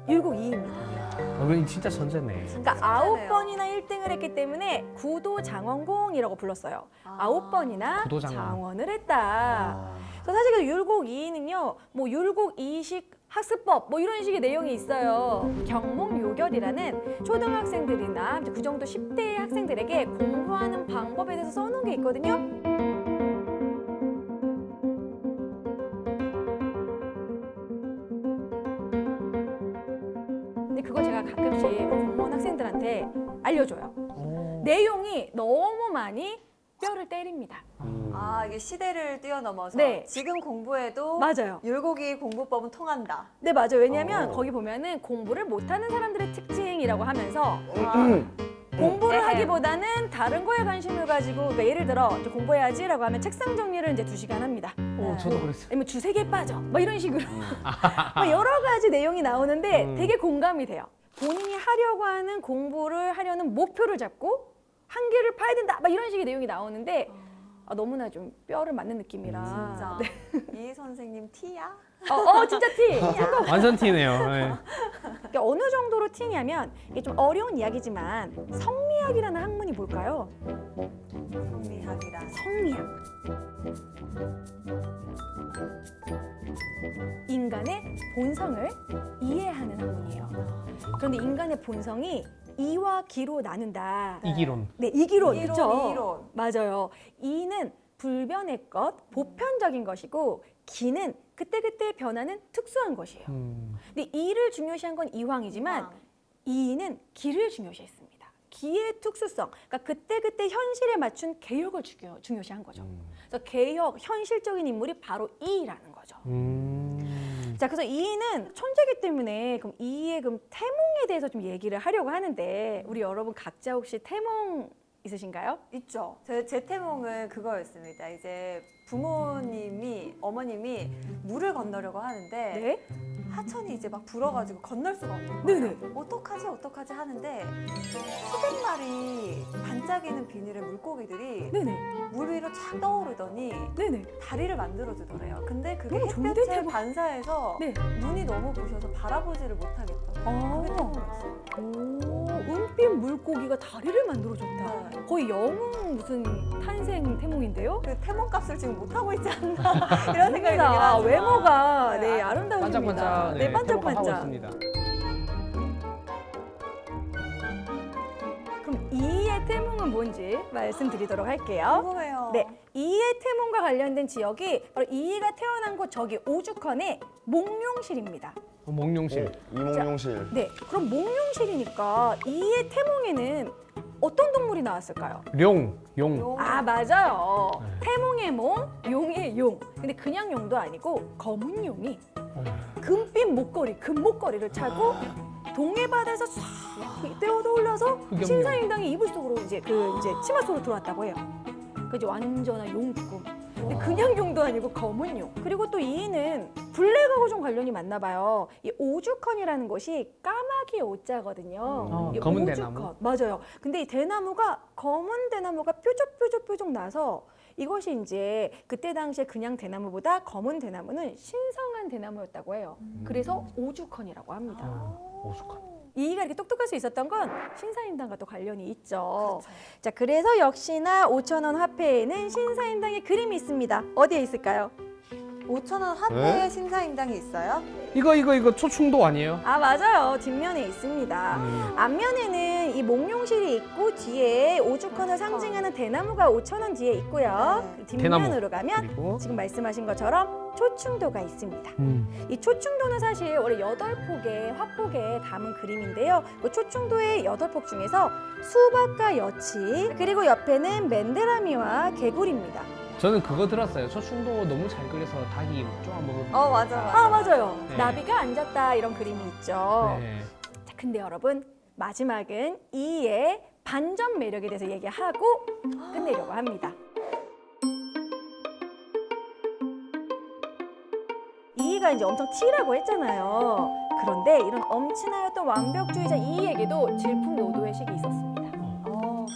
율곡 2입니다. 이건 진짜 천재네. 그러니까 천재네요. 9번이나 1등을 했기 때문에 구도장원공이라고 불렀어요. 아. 9번이나 구도장원. 장원을 했다. 아. 그래서 사실 그 율곡 2는요, 뭐 율곡 2식 학습법 뭐 이런 식의 내용이 있어요. 경목요결이라는 초등학생들이나 그 정도 10대 학생들에게 공부하는 방법에 대해서 써놓은 게 있거든요. 근데 그거 제가 가끔씩 공무원 학생들한테 알려줘요. 오. 내용이 너무 많이 뼈를 때립니다. 아, 이게 시대를 뛰어넘어서 네. 지금 공부해도 맞아요. 율곡이 공부법은 통한다. 네, 맞아요. 왜냐하면 오. 거기 보면은 공부를 못하는 사람들의 특징이라고 하면서 아, 공부를 에헴. 하기보다는 다른 거에 관심을 가지고, 그러니까 예를 들어 이제 공부해야지라고 하면 책상 정리를 이제 2시간 합니다. 오, 저도 그랬어요. 아니면 두세 개 빠져. 뭐 이런 식으로. 뭐 여러 가지 내용이 나오는데 되게 공감이 돼요. 본인이 하려고 하는 공부를 하려는 목표를 잡고 한계를 파야 된다. 막 이런 식의 내용이 나오는데 너무나 좀 뼈를 맞는 느낌이라. 진짜. 네. 이 선생님 티야? 진짜 티. 완전 티네요. 네. 그러니까 어느 정도로 티냐면 이게 좀 어려운 이야기지만 성리학이라는 학문이 뭘까요? 성리학이란. 성리학. 인간의 본성을 이해하는 학문이에요. 그런데 인간의 본성이 이와 기로 나눈다. 이기론. 네, 이기론. 이론, 그쵸? 이론. 맞아요. 이는 불변의 것, 보편적인 것이고 기는 그때그때 변하는 특수한 것이에요. 근데 이를 중요시한 건 이황이지만 이황. 이는 기를 중요시했습니다. 기의 특수성, 그러니까 그때그때 현실에 맞춘 개혁을 중요시한 거죠. 그래서 개혁, 현실적인 인물이 바로 이라는 거죠. 자, 그래서 이는 천재기 때문에 그럼 이의 그럼 태몽에 대해서 좀 얘기를 하려고 하는데 우리 여러분 각자 혹시 태몽 있으신가요? 있죠. 제 태몽은 그거였습니다. 이제 부모님이, 어머님이 물을 건너려고 하는데 네. 하천이 이제 막 불어가지고 건널 수가 없는 거예요. 네네. 어떡하지 하는데 수백 마리 반짝이는 비닐의 물고기들이 네네. 물 위로 착 떠오르더니 네네. 다리를 만들어주더래요. 근데 그게 너무 좋은데, 햇볕에 태몽? 반사해서 네. 눈이 너무 부셔서 바라보지를 못하겠다. 그게 태몽이었어요. 은빛 물고기가 다리를 만들어줬다. 네. 거의 영웅 무슨 탄생 태몽인데요? 그 태몽 값을 지금 못하고 있지 않나 이런 생각이 들긴 아, 하지만 외모가 네, 네, 아름다우십니다. 반짝반짝. 네, 하고 반짝반짝. 있습니다. 그럼 이의 태몽은 뭔지 말씀드리도록 할게요. 궁금해요. 네, 이의 태몽과 관련된 지역이 바로 이가 태어난 곳 저기 오죽헌의 몽룡실입니다. 몽룡실. 이몽룡실. 네, 그럼 몽룡실이니까 이의 태몽에는 어떤 동물이 나왔을까요? 룡. 용. 아, 맞아요. 네. 태몽의 몽, 용의 용. 근데 그냥 용도 아니고 검은 용이 금빛 목걸이, 금목걸이를 차고 동해바다에서 싹 뛰어올라서 흑염룡. 신사임당의 이불 속으로 이제 치마 속으로 들어왔다고 해요. 그 이제 완전한 용꿈. 근데 그냥 용도 아니고 검은 용. 그리고 또 이는 블랙하고 좀 관련이 많나 봐요. 이 오죽헌이라는 것이 까마귀의 오자거든요. 이 검은 오죽헌. 대나무. 맞아요. 근데 이 대나무가 검은 대나무가 뾰족뾰족 나서 이것이 이제 그때 당시에 그냥 대나무보다 검은 대나무는 신성한 대나무였다고 해요. 그래서 오죽헌이라고 합니다. 오죽헌. 이의가 이렇게 똑똑할 수 있었던 건 신사임당과 또 관련이 있죠. 그렇죠. 자, 그래서 역시나 5,000원 화폐에는 신사임당의 그림이 있습니다. 어디에 있을까요? 5,000원 화폐에 신사임당이 있어요? 이거 초충도 아니에요? 아, 맞아요. 뒷면에 있습니다. 앞면에는 이 몽룡실이 있고 뒤에 오죽헌을 상징하는 대나무가 5,000원 뒤에 있고요. 네. 뒷면으로 가면 그리고 지금 말씀하신 것처럼 초충도가 있습니다. 이 초충도는 사실 원래 8폭의 화폭에 담은 그림인데요. 그 초충도의 8폭 중에서 수박과 여치, 그리고 옆에는 맨데라미와 개구리입니다. 저는 그거 들었어요. 초충도 너무 잘 그려서 닭이 쪼아 먹을. 맞아. 아, 맞아요. 네. 나비가 앉았다 이런 그림이 있죠. 네. 자, 근데 여러분 마지막은 이의 반전 매력에 대해서 얘기하고 끝내려고 합니다. 이의가 이제 엄청 T라고 했잖아요. 그런데 이런 엄친하였던 완벽주의자 이의에게도 질풍노도의 시기 있었습니다.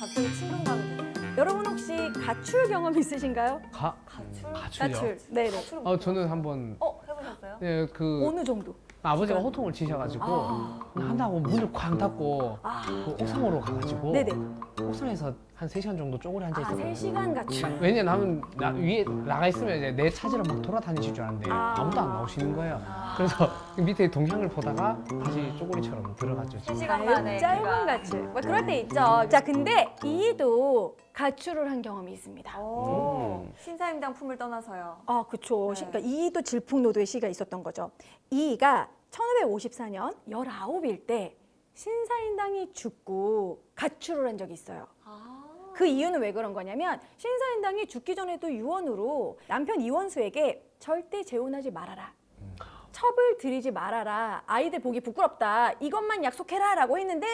갑자기 친근감이 드네요. 여러분 혹시 가출 경험 있으신가요? 가출? 가출요? 네네. 가출은 저는 한번 해보셨어요? 네, 그 어느 정도? 아버지가 호통을 치셔가지고 한다고 문을 쾅 닫고 그 옥상으로 가가지고 네네. 옥상에서 한 3시간 정도 쪼그려 앉아 있었어요. 3시간 가출. 왜냐면 위에 나가 있으면 이제 내 찾으러 막 돌아다니실 줄 알았는데 아무도 안 나오시는 거예요. 그래서 밑에 동향을 보다가 다시 쪼그리처럼 들어갔죠. 집에. 3시간 만에 짧은 귀가. 가출. 뭐 그럴 때 있죠. 자, 근데 이도 가출을 한 경험이 있습니다. 신사임당 품을 떠나서요. 아, 그쵸. 네. 그러니까 이도 질풍노도의 시기가 있었던 거죠. 이가 1554년 19일 때 신사임당이 죽고 가출을 한 적이 있어요. 그 이유는 왜 그런 거냐면 신사임당이 죽기 전에도 유언으로 남편 이원수에게 절대 재혼하지 말아라. 첩을 들이지 말아라. 아이들 보기 부끄럽다. 이것만 약속해라 라고 했는데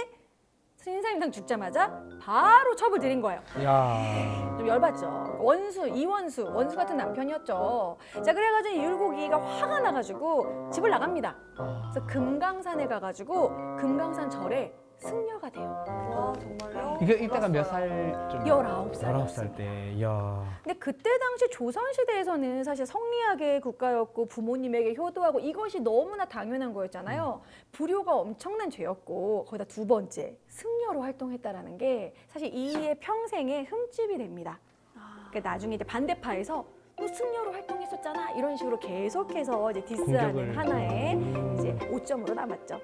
신사임당 죽자마자 바로 첩을 들인 거예요. 야. 좀 열받죠. 이원수 같은 남편이었죠. 자, 그래가지고 율곡이가 화가 나가지고 집을 나갑니다. 그래서 금강산에 가가지고 금강산 절에 승려가 돼요. 와, 정말요? 이때가 몇 살쯤? 19살. 19살 때. 이야. 근데 그때 당시 조선시대에서는 사실 성리학의 국가였고 부모님에게 효도하고 이것이 너무나 당연한 거였잖아요. 불효가 엄청난 죄였고 거기다 두 번째 승려로 활동했다라는 게 사실 이의 평생의 흠집이 됩니다. 그러니까 나중에 이제 반대파에서 또 승려로 활동했었잖아 이런 식으로 계속해서 이제 디스하는 공격을. 하나의 이제 오점으로 남았죠.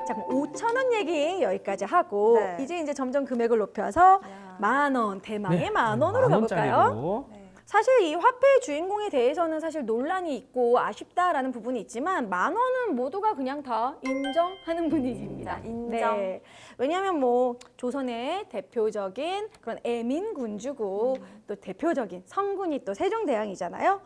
자, 그럼 5,000원 얘기 여기까지 하고 네. 이제 점점 금액을 높여서 야. 10,000원, 대망의 네. 10,000원으로 가볼까요? 원짜리로. 네. 사실 이 화폐의 주인공에 대해서는 사실 논란이 있고 아쉽다라는 부분이 있지만 10,000원은 모두가 그냥 다 인정하는 분위기입니다. 인정. 네. 왜냐하면 뭐 조선의 대표적인 그런 애민 군주고 또 대표적인 성군이 또 세종대왕이잖아요.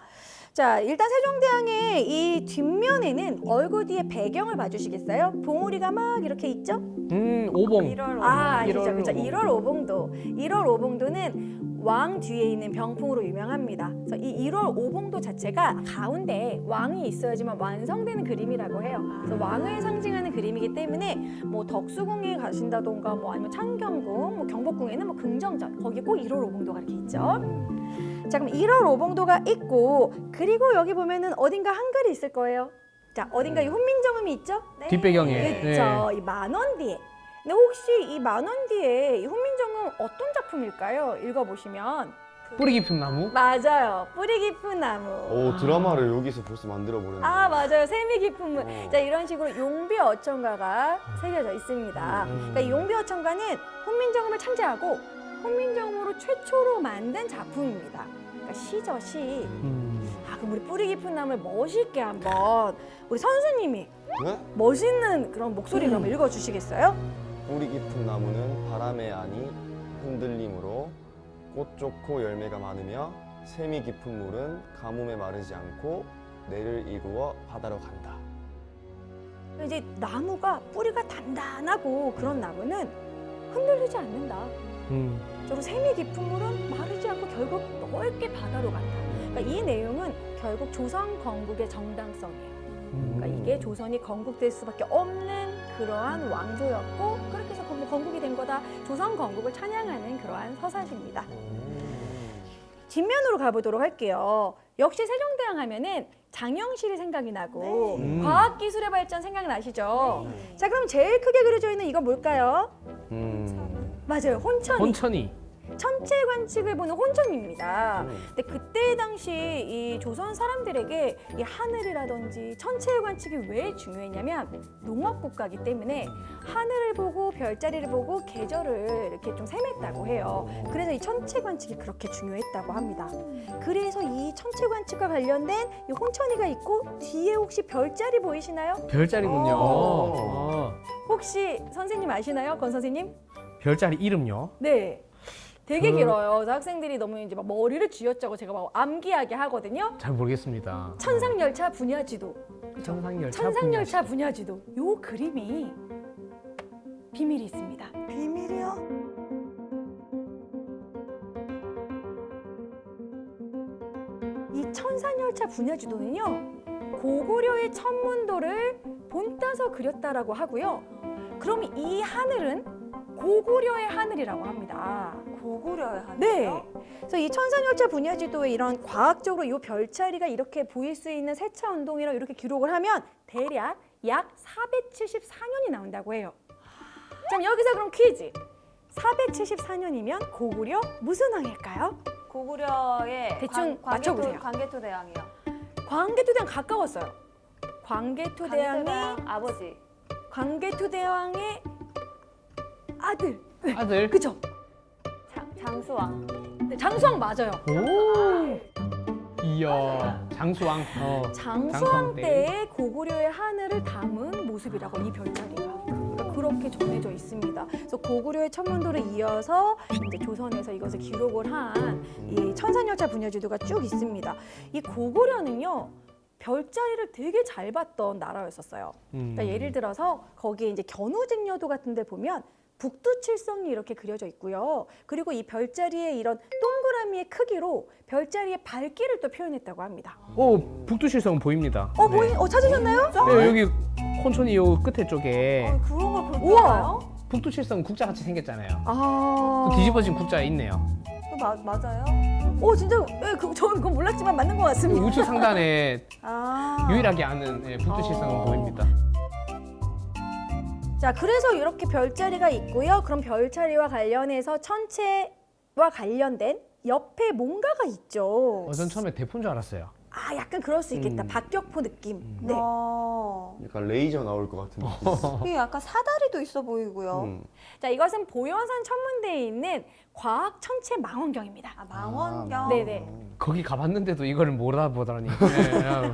자, 일단 세종대왕의 이 뒷면에는 얼굴 뒤에 배경을 봐주시겠어요? 봉우리가 막 이렇게 있죠? 오봉. 1월 아, 아시죠? 1월 그렇죠. 오봉. 1월 오봉도. 1월 오봉도는 왕 뒤에 있는 병풍으로 유명합니다. 그래서 이 1월 오봉도 자체가 가운데 왕이 있어야지만 완성되는 그림이라고 해요. 그래서 왕을 상징하는 그림이기 때문에 뭐 덕수궁에 가신다던가 뭐 아니면 창경궁, 뭐 경복궁에는 뭐 긍정전 거기 꼭 1월 오봉도가 이렇게 있죠. 자, 그럼 1월 오봉도가 있고 그리고 여기 보면은 어딘가 한글이 있을 거예요. 자, 어딘가 이 훈민정음이 있죠? 네. 뒷배경에. 그렇죠. 이 10,000원 뒤에. 근데 혹시 이 10,000원 뒤에 이 훈민정음 어떤 작품일까요? 읽어보시면 뿌리 깊은 나무? 맞아요. 뿌리 깊은 나무. 오, 드라마를 여기서 벌써 만들어 버렸네. 아, 맞아요. 세미 깊은 물. 어. 자, 이런 식으로 용비 어천가가 새겨져 있습니다. 그러니까 이 용비 어천가는 훈민정음을 창제하고 훈민정음으로 최초로 만든 작품입니다. 그러니까 시죠, 시. 아, 그럼 우리 뿌리 깊은 나무를 멋있게 한번 우리 선수님이 네? 멋있는 그런 목소리로 한번 읽어주시겠어요? 뿌리 깊은 나무는 바람에 아니 흔들림으로 꽃 좋고 열매가 많으며 샘이 깊은 물은 가뭄에 마르지 않고 내를 이루어 바다로 간다. 이제 나무가 뿌리가 단단하고 그런 나무는 흔들리지 않는다. 저로 샘이 깊은 물은 마르지 않고 결국 넓게 바다로 간다. 그러니까 이 내용은 결국 조선 건국의 정당성이에요. 그러니까 이게 조선이 건국될 수밖에 없는 그러한 왕조였고 그렇게 해서 건국이 된 거다. 조선 건국을 찬양하는 그러한 서사입니다. 뒷면으로 가보도록 할게요. 역시 세종대왕 하면은 장영실이 생각이 나고 네. 과학기술의 발전 생각나시죠? 자, 그럼 제일 크게 그려져 있는 이건 뭘까요? 맞아요, 혼천이. 혼천이. 천체 관측을 보는 혼천입니다. 근데 그때 당시 이 조선 사람들에게 이 하늘이라든지 천체 관측이 왜 중요했냐면 농업국가이기 때문에 하늘을 보고 별자리를 보고 계절을 이렇게 좀 셈했다고 해요. 그래서 이 천체 관측이 그렇게 중요했다고 합니다. 그래서 이 천체 관측과 관련된 이 혼천이가 있고 뒤에 혹시 별자리 보이시나요? 별자리군요. 혹시 선생님 아시나요? 건 선생님? 별자리 이름요? 네. 되게 그- 길어요. 그래서 학생들이 너무 이제 막 머리를 쥐어짜고 제가 막 암기하게 하거든요. 잘 모르겠습니다. 천상열차 분야지도. 천상열차. 천상열차 분야지도. 요 그림이 비밀이 있습니다. 비밀이요? 이 천상열차 분야지도는요. 고구려의 천문도를 본따서 그렸다라고 하고요. 그럼 이 하늘은 고구려의 하늘이라고 합니다. 고구려의 하늘이요? 네. 그래서 이 천상열차 분야지도에 이런 과학적으로 이 별자리가 이렇게 보일 수 있는 세차 운동이라고 이렇게 기록을 하면 대략 약 474년이 나온다고 해요. 자, 여기서 그럼 퀴즈. 474년이면 고구려 무슨 왕일까요? 고구려의 대충 맞춰보세요. 광개토대왕이요. 광개토대왕 가까웠어요. 광개토대왕의 아버지. 광개토대왕의 아들. 아들. 그죠? 장수왕. 네, 장수왕 맞아요. 오. 이야. 장수왕. 장수왕 장수왕 때의 고구려의 하늘을 담은 모습이라고 이 별자리가 그러니까 그렇게 전해져 있습니다. 그래서 고구려의 천문도를 이어서 이제 조선에서 이것을 기록을 한 이 천상열차 분야지도가 쭉 있습니다. 이 고구려는요 별자리를 되게 잘 봤던 나라였었어요. 그러니까 예를 들어서 거기에 이제 견우직녀도 같은데 보면 북두칠성이 이렇게 그려져 있고요. 그리고 이 별자리의 이런 동그라미의 크기로 별자리의 밝기를 또 표현했다고 합니다. 오, 북두칠성 보입니다. 찾으셨나요? 네, 여기 혼천이 요 끝에 쪽에 그런 걸 볼까요? 우와! 북두칠성 국자 같이 생겼잖아요. 아, 뒤집어진 국자 있네요. 맞아요? 진짜 저는 그건 몰랐지만 맞는 것 같습니다. 우측 상단에 아. 유일하게 아는 북두칠성은 보입니다. 자, 그래서 이렇게 별자리가 있고요. 그럼 별자리와 관련해서 천체와 관련된 옆에 뭔가가 있죠. 전 처음에 대포인 줄 알았어요. 아, 약간 그럴 수 있겠다. 박격포 느낌. 네. 약간 레이저 나올 것 같은 느낌. 이게 약간 사다리도 있어 보이고요. 자, 이것은 보현산 천문대에 있는 과학 천체 망원경입니다. 망원경. 네네. 거기 가봤는데도 이걸 몰아보다니. 네,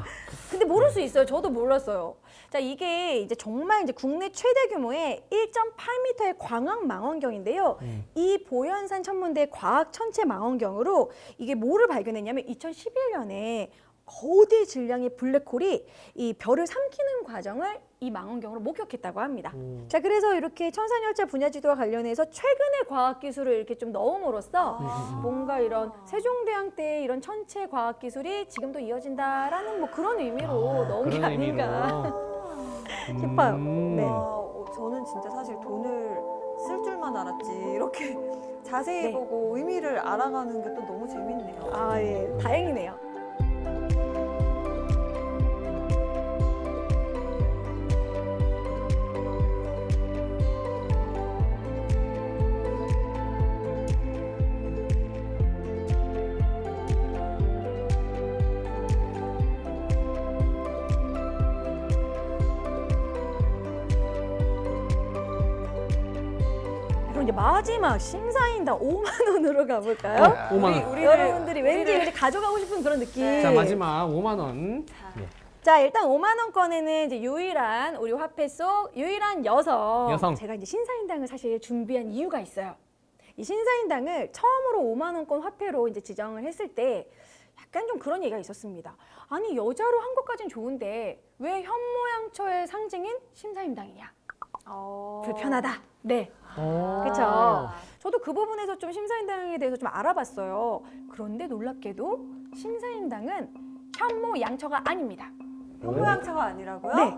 근데 모를 수 있어요. 저도 몰랐어요. 자, 이게 이제 정말 이제 국내 최대 규모의 1.8m의 광학 망원경인데요. 이 보현산 천문대 과학 천체 망원경으로 이게 뭐를 발견했냐면 2011년에 거대 질량의 블랙홀이 이 별을 삼키는 과정을 이 망원경으로 목격했다고 합니다. 자, 그래서 이렇게 천상열차 분야지도와 관련해서 최근의 과학기술을 이렇게 좀 넣음으로써 뭔가 이런 세종대왕 때의 이런 천체 과학기술이 지금도 이어진다라는 뭐 그런 의미로 넣은 게 그런 아닌가 싶어요. 네. 저는 진짜 사실 돈을 쓸 줄만 알았지 이렇게 자세히 네. 보고 의미를 알아가는 게 또 너무 재밌네요. 아, 예. 다행이네요. 그럼 이제 마지막 심사인당 5만 원으로 가볼까요? 5만 원. 우리를- 여러분들이 왠지 가져가고 싶은 그런 느낌. 자, 마지막 5만 원. 네. 자, 일단 5만 원권에는 이제 유일한 우리 화폐 속 유일한 여성. 제가 이제 신사인당을 사실 준비한 이유가 있어요. 이 신사인당을 처음으로 5만 원권 화폐로 이제 지정을 했을 때 약간 좀 그런 얘기가 있었습니다. 아니, 여자로 한 것까진 좋은데 왜 현모양처의 상징인 신사임당이냐? 불편하다. 네. 그렇죠. 저도 그 부분에서 좀 심사인당에 대해서 좀 알아봤어요. 그런데 놀랍게도 심사인당은 현모 양처가 아닙니다. 현모양처가 아니라고요? 네.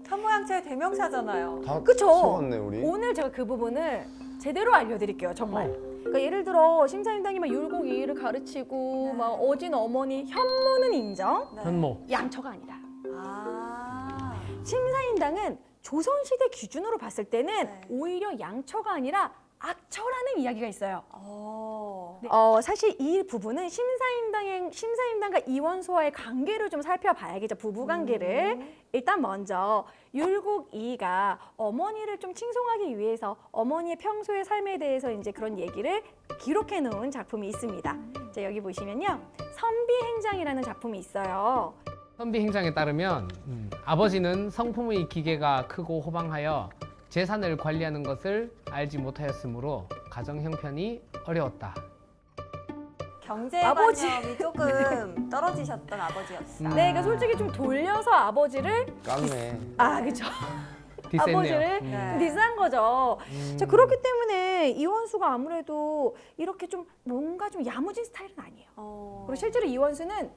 현모양처의 대명사잖아요. 다 그쵸? 속았네 우리. 오늘 제가 그 부분을 제대로 알려드릴게요, 정말. 그러니까 예를 들어 심사임당이 막 율곡이의를 가르치고 네. 막 어진 어머니 현모는 인정, 네. 현모. 양처가 아니다. 아. 심사임당은 조선시대 기준으로 봤을 때는 네. 오히려 양처가 아니라 악처라는 이야기가 있어요. 어. 사실 이 부분은 심사임당과 이원수와의 관계를 좀 살펴봐야겠죠. 부부 관계를. 일단 먼저 율곡이가 어머니를 좀 칭송하기 위해서 어머니의 평소의 삶에 대해서 이제 그런 얘기를 기록해 놓은 작품이 있습니다. 자, 여기 보시면요. 선비행장이라는 작품이 있어요. 선비 행장에 따르면 아버지는 성품의 기계가 크고 호방하여 재산을 관리하는 것을 알지 못하였으므로 가정 형편이 어려웠다. 경제관념이 조금 떨어지셨던 아버지였다. 네, 그러니까 솔직히 좀 돌려서 아버지를 깡네. 그렇죠. 디스했네요. 아버지를 네. 디스한 거죠. 자, 그렇기 때문에 이원수가 아무래도 이렇게 좀 뭔가 좀 야무진 스타일은 아니에요. 그리고 실제로 이원수는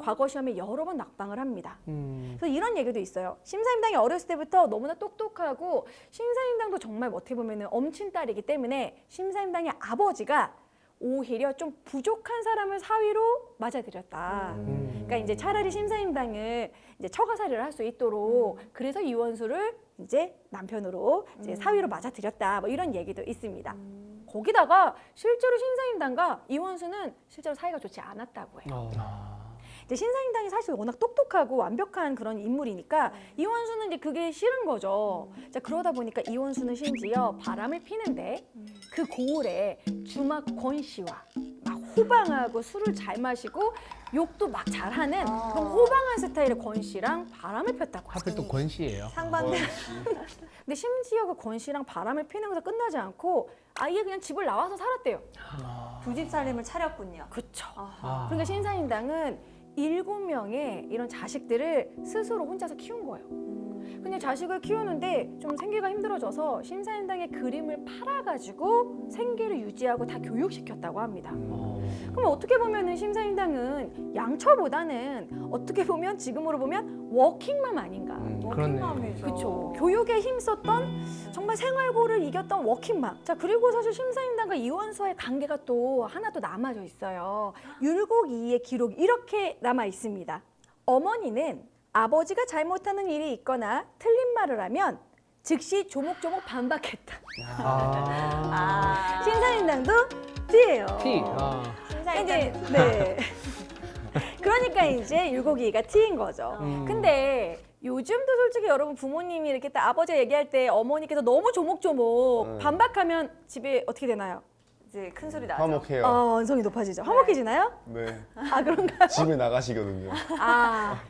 과거 시험에 여러 번 낙방을 합니다. 그래서 이런 얘기도 있어요. 심사임당이 어렸을 때부터 너무나 똑똑하고 심사임당도 정말 어떻게 보면 엄친딸이기 때문에 심사임당의 아버지가 오히려 좀 부족한 사람을 사위로 맞아들였다. 그러니까 이제 차라리 심사임당을 이제 처가살이를 할 수 있도록 그래서 이원수를 이제 남편으로 이제 사위로 맞아들였다. 뭐 이런 얘기도 있습니다. 거기다가 실제로 심사임당과 이원수는 실제로 사이가 좋지 않았다고 해요. 이제 신사임당이 사실 워낙 똑똑하고 완벽한 그런 인물이니까 이원수는 이제 그게 싫은 거죠. 자, 그러다 보니까 이원수는 심지어 바람을 피는데 그 고을에 주막 권 씨와 막 호방하고 술을 잘 마시고 욕도 막 잘하는 그런 호방한 스타일의 권 씨랑 바람을 폈다고 하필 또 하죠. 권씨예요. 상반된 근데 심지어 그 권 씨랑 바람을 피는 것에 끝나지 않고 아예 그냥 집을 나와서 살았대요. 두 집 살림을 차렸군요. 그쵸. 아. 그러니까 신사임당은 7명의 이런 자식들을 스스로 혼자서 키운 거예요. 근데 자식을 키우는데 좀 생계가 힘들어져서 심사임당의 그림을 팔아가지고 생계를 유지하고 다 교육시켰다고 합니다. 그럼 어떻게 보면은 심사임당은 양처보다는 어떻게 보면 지금으로 보면 워킹맘 아닌가. 그렇네요. 워킹맘이죠. 그렇죠. 교육에 힘썼던 정말 생활고를 이겼던 워킹맘. 자, 그리고 사실 심사임당과 이원수와의 관계가 또 하나 또 남아져 있어요. 율곡이의 기록 이렇게 남아 있습니다. 어머니는 아버지가 잘못하는 일이 있거나 틀린 말을 하면 즉시 조목조목 반박했다. 아. 심사임당도 T예요. T. 이제 심사임당. 네. 그러니까 이제 율곡이가 T인 거죠. 근데 요즘도 솔직히 여러분 부모님이 이렇게 딱 아버지가 얘기할 때 어머니께서 너무 조목조목 반박하면 집에 어떻게 되나요? 이제 큰 소리 나죠. 화목해요. 언성이 높아지죠. 화목해지나요? 네. 그런가요? 집에 나가시거든요.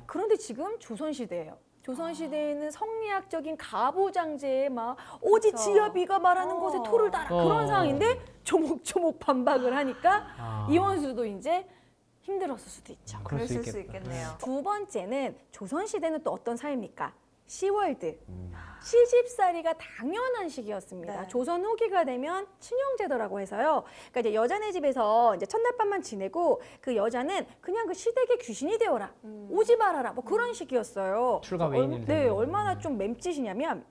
그런데 지금 조선시대예요. 조선시대에는 성리학적인 가부장제에 막 오지 그쵸. 지아비가 말하는 것에 토를 달아 그런 상황인데 조목조목 반박을 하니까 이원수도 이제 힘들었을 수도 있죠. 그럴 수 그랬을 수 있겠다. 있겠네요. 두 번째는 조선시대는 또 어떤 사회입니까? 시월드. 시집살이가 당연한 시기였습니다. 네. 조선 후기가 되면 친형제도라고 해서요. 그러니까 이제 여자네 집에서 이제 첫날 밤만 지내고 그 여자는 그냥 그 시댁의 귀신이 되어라. 오지 말아라. 뭐 그런 시기였어요. 출가 외인이 네, 되는 얼마나 좀 맴짓이냐면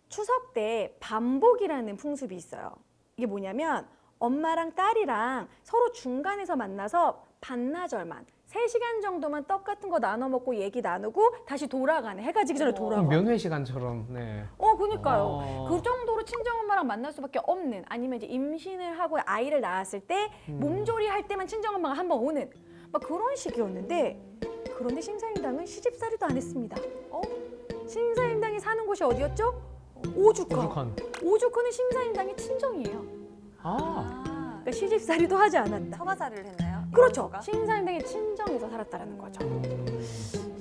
추석 때 반복이라는 풍습이 있어요. 이게 뭐냐면 엄마랑 딸이랑 서로 중간에서 만나서 반나절만 3시간 정도만 떡 같은 거 나눠 먹고 얘기 나누고 다시 돌아가네. 해가 지기 전에 돌아가. 면회 시간처럼. 네. 그러니까요. 그 정도로 친정엄마랑 만날 수밖에 없는 아니면 이제 임신을 하고 아이를 낳았을 때 몸조리 할 때만 친정엄마가 한번 오는 막 그런 식이었는데 그런데 심사임당은 시집살이도 안 했습니다. 심사임당이 사는 곳이 어디였죠? 오죽헌. 오죽헌. 오죽헌은 심사임당의 친정이에요. 그러니까 시집살이도 하지 않았다. 처가살이를 했나요? 그렇죠. 이원수가? 심사임당의 친정에서 살았다라는 거죠.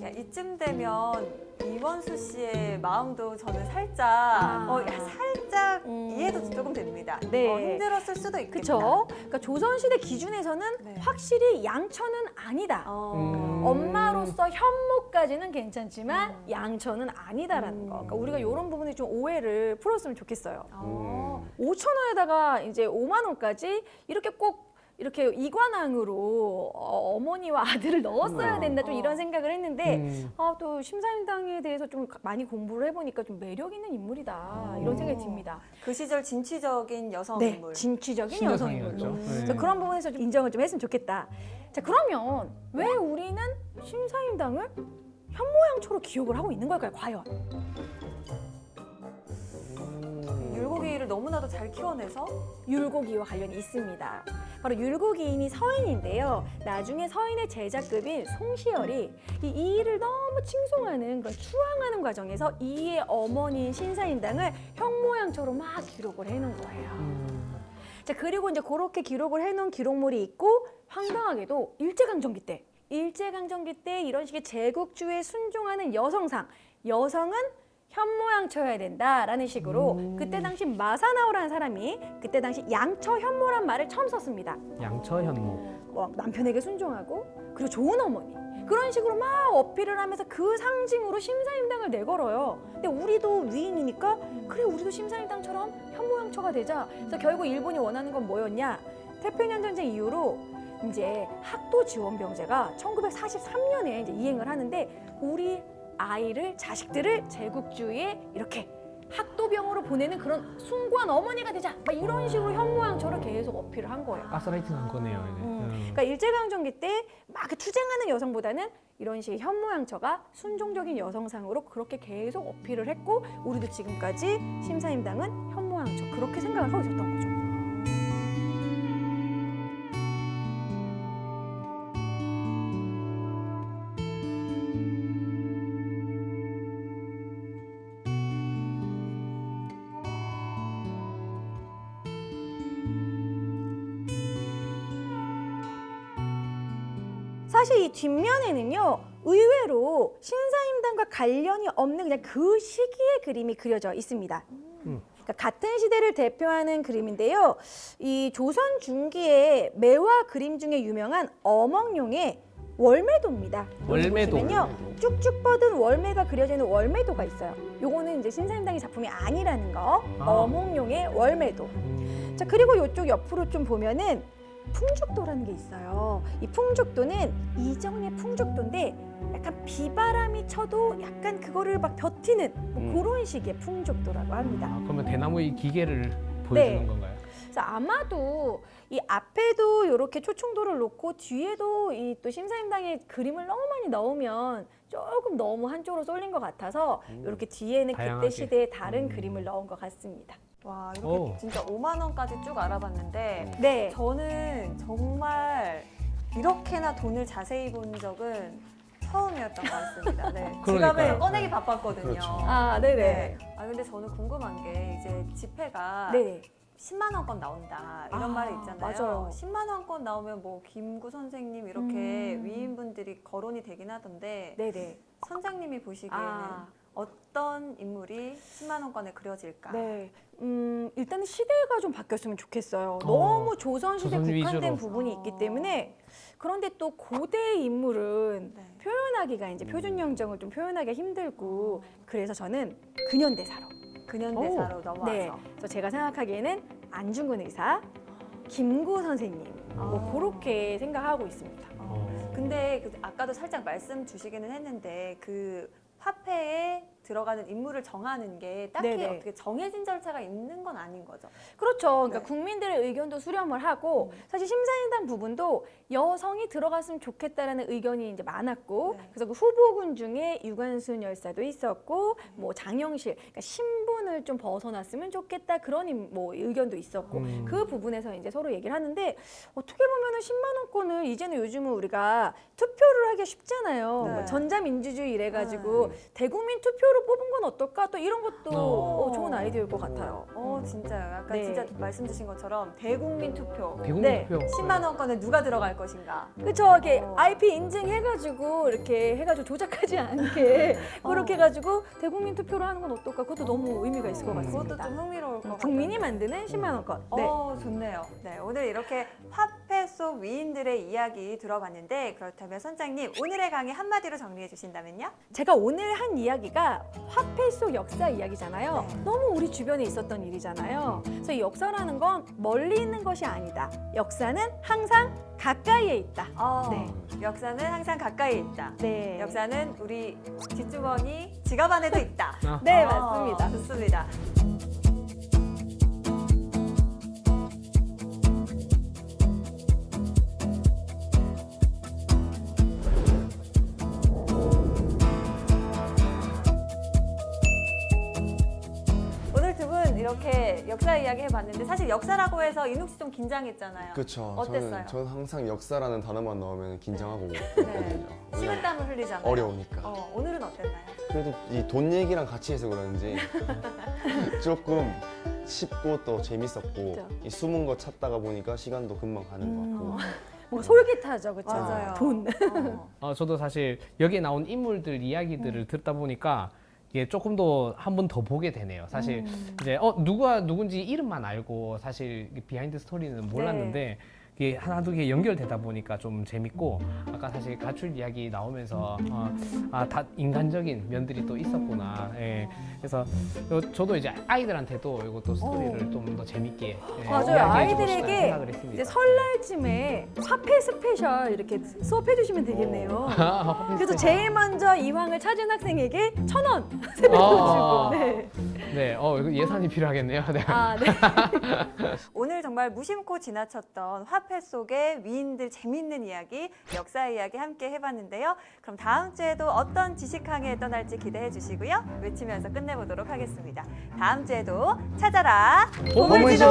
야, 이쯤 되면 이원수 씨의 마음도 저는 살짝 살짝 이해도 조금 됩니다. 네. 힘들었을 수도 있겠다. 그렇죠. 그러니까 조선시대 기준에서는 네. 확실히 양처는 아니다. 엄마로서 현모까지는 괜찮지만 양처는 아니다라는 거. 그러니까 우리가 이런 부분에 좀 오해를 풀었으면 좋겠어요. 5천 원에다가 이제 5만 원까지 이렇게 꼭 이렇게 이관왕으로 어머니와 아들을 넣었어야 된다 좀 이런 생각을 했는데 또 심사임당에 대해서 좀 많이 공부를 해보니까 좀 매력 있는 인물이다 이런 생각이 듭니다. 그 시절 진취적인 여성 네, 인물. 진취적인 여성 인물로. 신여성이었죠. 네. 그래서 그런 부분에서 좀 인정을 좀 했으면 좋겠다. 자, 그러면 왜 우리는 심사임당을 현모양처로 기억을 하고 있는 걸까요, 과연? 율곡이를 너무나도 잘 키워내서 율곡이와 관련이 있습니다. 바로 율곡이인이 서인인데요. 나중에 서인의 제자급인 송시열이 이 이의를 너무 칭송하는 그런 추앙하는 과정에서 이의의 어머니인 신사임당을 현모양처럼 막 기록을 해놓은 거예요. 자, 그리고 이제 그렇게 기록을 해놓은 기록물이 있고 황당하게도 일제강점기 때 이런 식의 제국주의에 순종하는 여성상, 여성은 현모양처여야 된다라는 식으로 그때 당시 마사나오라는 사람이 그때 당시 양처현모란 말을 처음 썼습니다. 양처현모. 남편에게 순종하고 그리고 좋은 어머니 그런 식으로 막 어필을 하면서 그 상징으로 심사임당을 내걸어요. 근데 우리도 위인이니까 그래 우리도 심사임당처럼 현모양처가 되자. 그래서 결국 일본이 원하는 건 뭐였냐? 태평양 전쟁 이후로 이제 학도 지원병제가 1943년에 이제 이행을 하는데 우리 아이를 자식들을 제국주의에 이렇게 학도병으로 보내는 그런 숭고한 어머니가 되자 막 이런 식으로 현모양처를 계속 어필을 한 거예요. 가스라이팅한 거네요. 이게. 그러니까 일제강점기 때 막 투쟁하는 여성보다는 이런 식의 현모양처가 순종적인 여성상으로 그렇게 계속 어필을 했고 우리도 지금까지 심사임당은 현모양처 그렇게 생각을 하고 있었던 거죠. 사실 이 뒷면에는요 의외로 신사임당과 관련이 없는 그냥 그 시기의 그림이 그려져 있습니다. 그러니까 같은 시대를 대표하는 그림인데요. 이 조선 중기의 매화 그림 중에 유명한 어멍룡의 월매도입니다. 월매도. 보시면요 쭉쭉 뻗은 월매가 그려져 있는 월매도가 있어요. 요거는 이제 신사임당의 작품이 아니라는 거. 어멍룡의 월매도. 자 그리고 이쪽 옆으로 좀 보면은 풍죽도라는 게 있어요. 이 풍죽도는 이정의 풍죽도인데 약간 비바람이 쳐도 약간 그거를 막 버티는 뭐 그런 식의 풍죽도라고 합니다. 그러면 대나무의 기계를 보여주는 네. 건가요? 그래서 아마도 이 앞에도 이렇게 초충도를 놓고 뒤에도 이 또 심사임당의 그림을 너무 많이 넣으면 조금 너무 한쪽으로 쏠린 것 같아서 이렇게 뒤에는 다양하게. 그때 시대의 다른 그림을 넣은 것 같습니다. 와 이렇게 오. 진짜 5만 원까지 쭉 알아봤는데 네. 저는 정말 이렇게나 돈을 자세히 본 적은 처음이었던 것 같습니다. 네. 그러니까요. 지갑을 꺼내기 바빴거든요. 그렇죠. 아, 네네. 네. 아 근데 저는 궁금한 게 이제 지폐가 네네. 10만 원권 나온다 이런 아, 말이 있잖아요. 맞아요. 10만 원권 나오면 뭐 김구 선생님 이렇게 위인분들이 거론이 되긴 하던데 네네. 선장님이 보시기에는 아. 어떤 인물이 10만 원권에 그려질까? 네. 일단은 시대가 좀 바뀌었으면 좋겠어요. 너무 조선시대 조선 국한된 위주로. 부분이 있기 때문에 그런데 또 고대의 인물은 네. 표현하기가 이제 표준 영정을 좀 표현하기가 힘들고 그래서 저는 근현대사로. 근현대사로 넘어와서 네. 그래서 제가 생각하기에는 안중근 의사, 김구 선생님 뭐 그렇게 생각하고 있습니다. 근데 아까도 살짝 말씀 주시기는 했는데 그 화폐에 들어가는 인물을 정하는 게 딱히 네네. 어떻게 정해진 절차가 있는 건 아닌 거죠. 그렇죠. 그러니까 네. 국민들의 의견도 수렴을 하고 사실 심사임당 부분도 여성이 들어갔으면 좋겠다라는 의견이 이제 많았고 네. 그래서 그 후보군 중에 유관순 열사도 있었고 뭐 장영실 그러니까 신분을 좀 벗어났으면 좋겠다 그런 뭐 의견도 있었고 그 부분에서 이제 서로 얘기를 하는데 어떻게 보면은 10만 원권을 이제는 요즘은 우리가 투표를 하기가 쉽잖아요. 네. 뭐 전자민주주의 이래가지고 대국민 투표로 뽑은 건 어떨까 또 이런 것도 좋은 아이디어일 것 같아요. 진짜요. 약간 네. 진짜 말씀 주신 것처럼 대국민 투표. 대국민 네. 투표. 10만 원권에 누가 들어갈 것인가? 그쵸, 이렇게 IP 인증해가지고 이렇게 해가지고 조작하지 않게 그렇게 해가지고 대국민 투표를 하는 건 어떨까? 그것도 너무 의미가 있을 것 그것도 같습니다. 좀 흥미로울 것 같아요. 국민이 만드는 10만 원권. 네. 좋네요. 네, 오늘 이렇게 화폐 속 위인들의 이야기 들어봤는데 그렇다면 선장님 오늘의 강의 한마디로 정리해 주신다면요? 제가 오늘 한 이야기가 우리가 화폐 속 역사 이야기잖아요. 네. 너무 우리 주변에 있었던 일이잖아요. 그래서 이 역사라는 건 멀리 있는 것이 아니다. 역사는 항상 가까이에 있다. 네. 역사는 항상 가까이 있다. 네. 역사는 우리 뒷주머니, 지갑 안에도 있다. 네, 맞습니다. 좋습니다. 오늘 두 분 이렇게 역사 이야기 해봤는데 사실 역사라고 해서 인욱 씨 좀 긴장했잖아요. 그렇죠. 어땠어요? 저는 항상 역사라는 단어만 넣으면 긴장하고 네. 그러거든요. 식은땀을 흘리잖아요. 어려우니까. 오늘은 어땠나요? 그래도 이 돈 얘기랑 같이 해서 그런지 조금 쉽고 또 재밌었고 그렇죠. 이 숨은 거 찾다가 보니까 시간도 금방 가는 것 같고 뭔가 솔깃하죠, 그렇죠? 맞아요. 돈. 저도 사실 여기에 나온 인물들 이야기들을 듣다 보니까 이게 조금 더 한 번 더 보게 되네요. 사실 이제 누가 누군지 이름만 알고 사실 비하인드 스토리는 몰랐는데 이게 하나 두 개 연결되다 보니까 좀 재밌고 아까 사실 가출 이야기 나오면서 다 인간적인 면들이 또 있었구나. 예. 그래서 저도 이제 아이들한테도 이것도 스토리를 좀 더 재밌게 맞아요. 이야기해주고 싶다는 아이들에게 생각을 했습니다. 이제 설날쯤에 화폐 스페셜 이렇게 수업해 주시면 되겠네요. 그래서 제일 먼저 이황을 찾은 학생에게 1,000원 세배도 주고. 네. 네, 이거 예산이 필요하겠네요. 네. 네. 오늘 정말 무심코 지나쳤던 화폐 속의 위인들 재미있는 이야기, 역사 이야기 함께 해봤는데요. 그럼 다음 주에도 어떤 지식항에 떠날지 기대해 주시고요. 외치면서 끝내보도록 하겠습니다. 다음 주에도 찾아라 보물지도!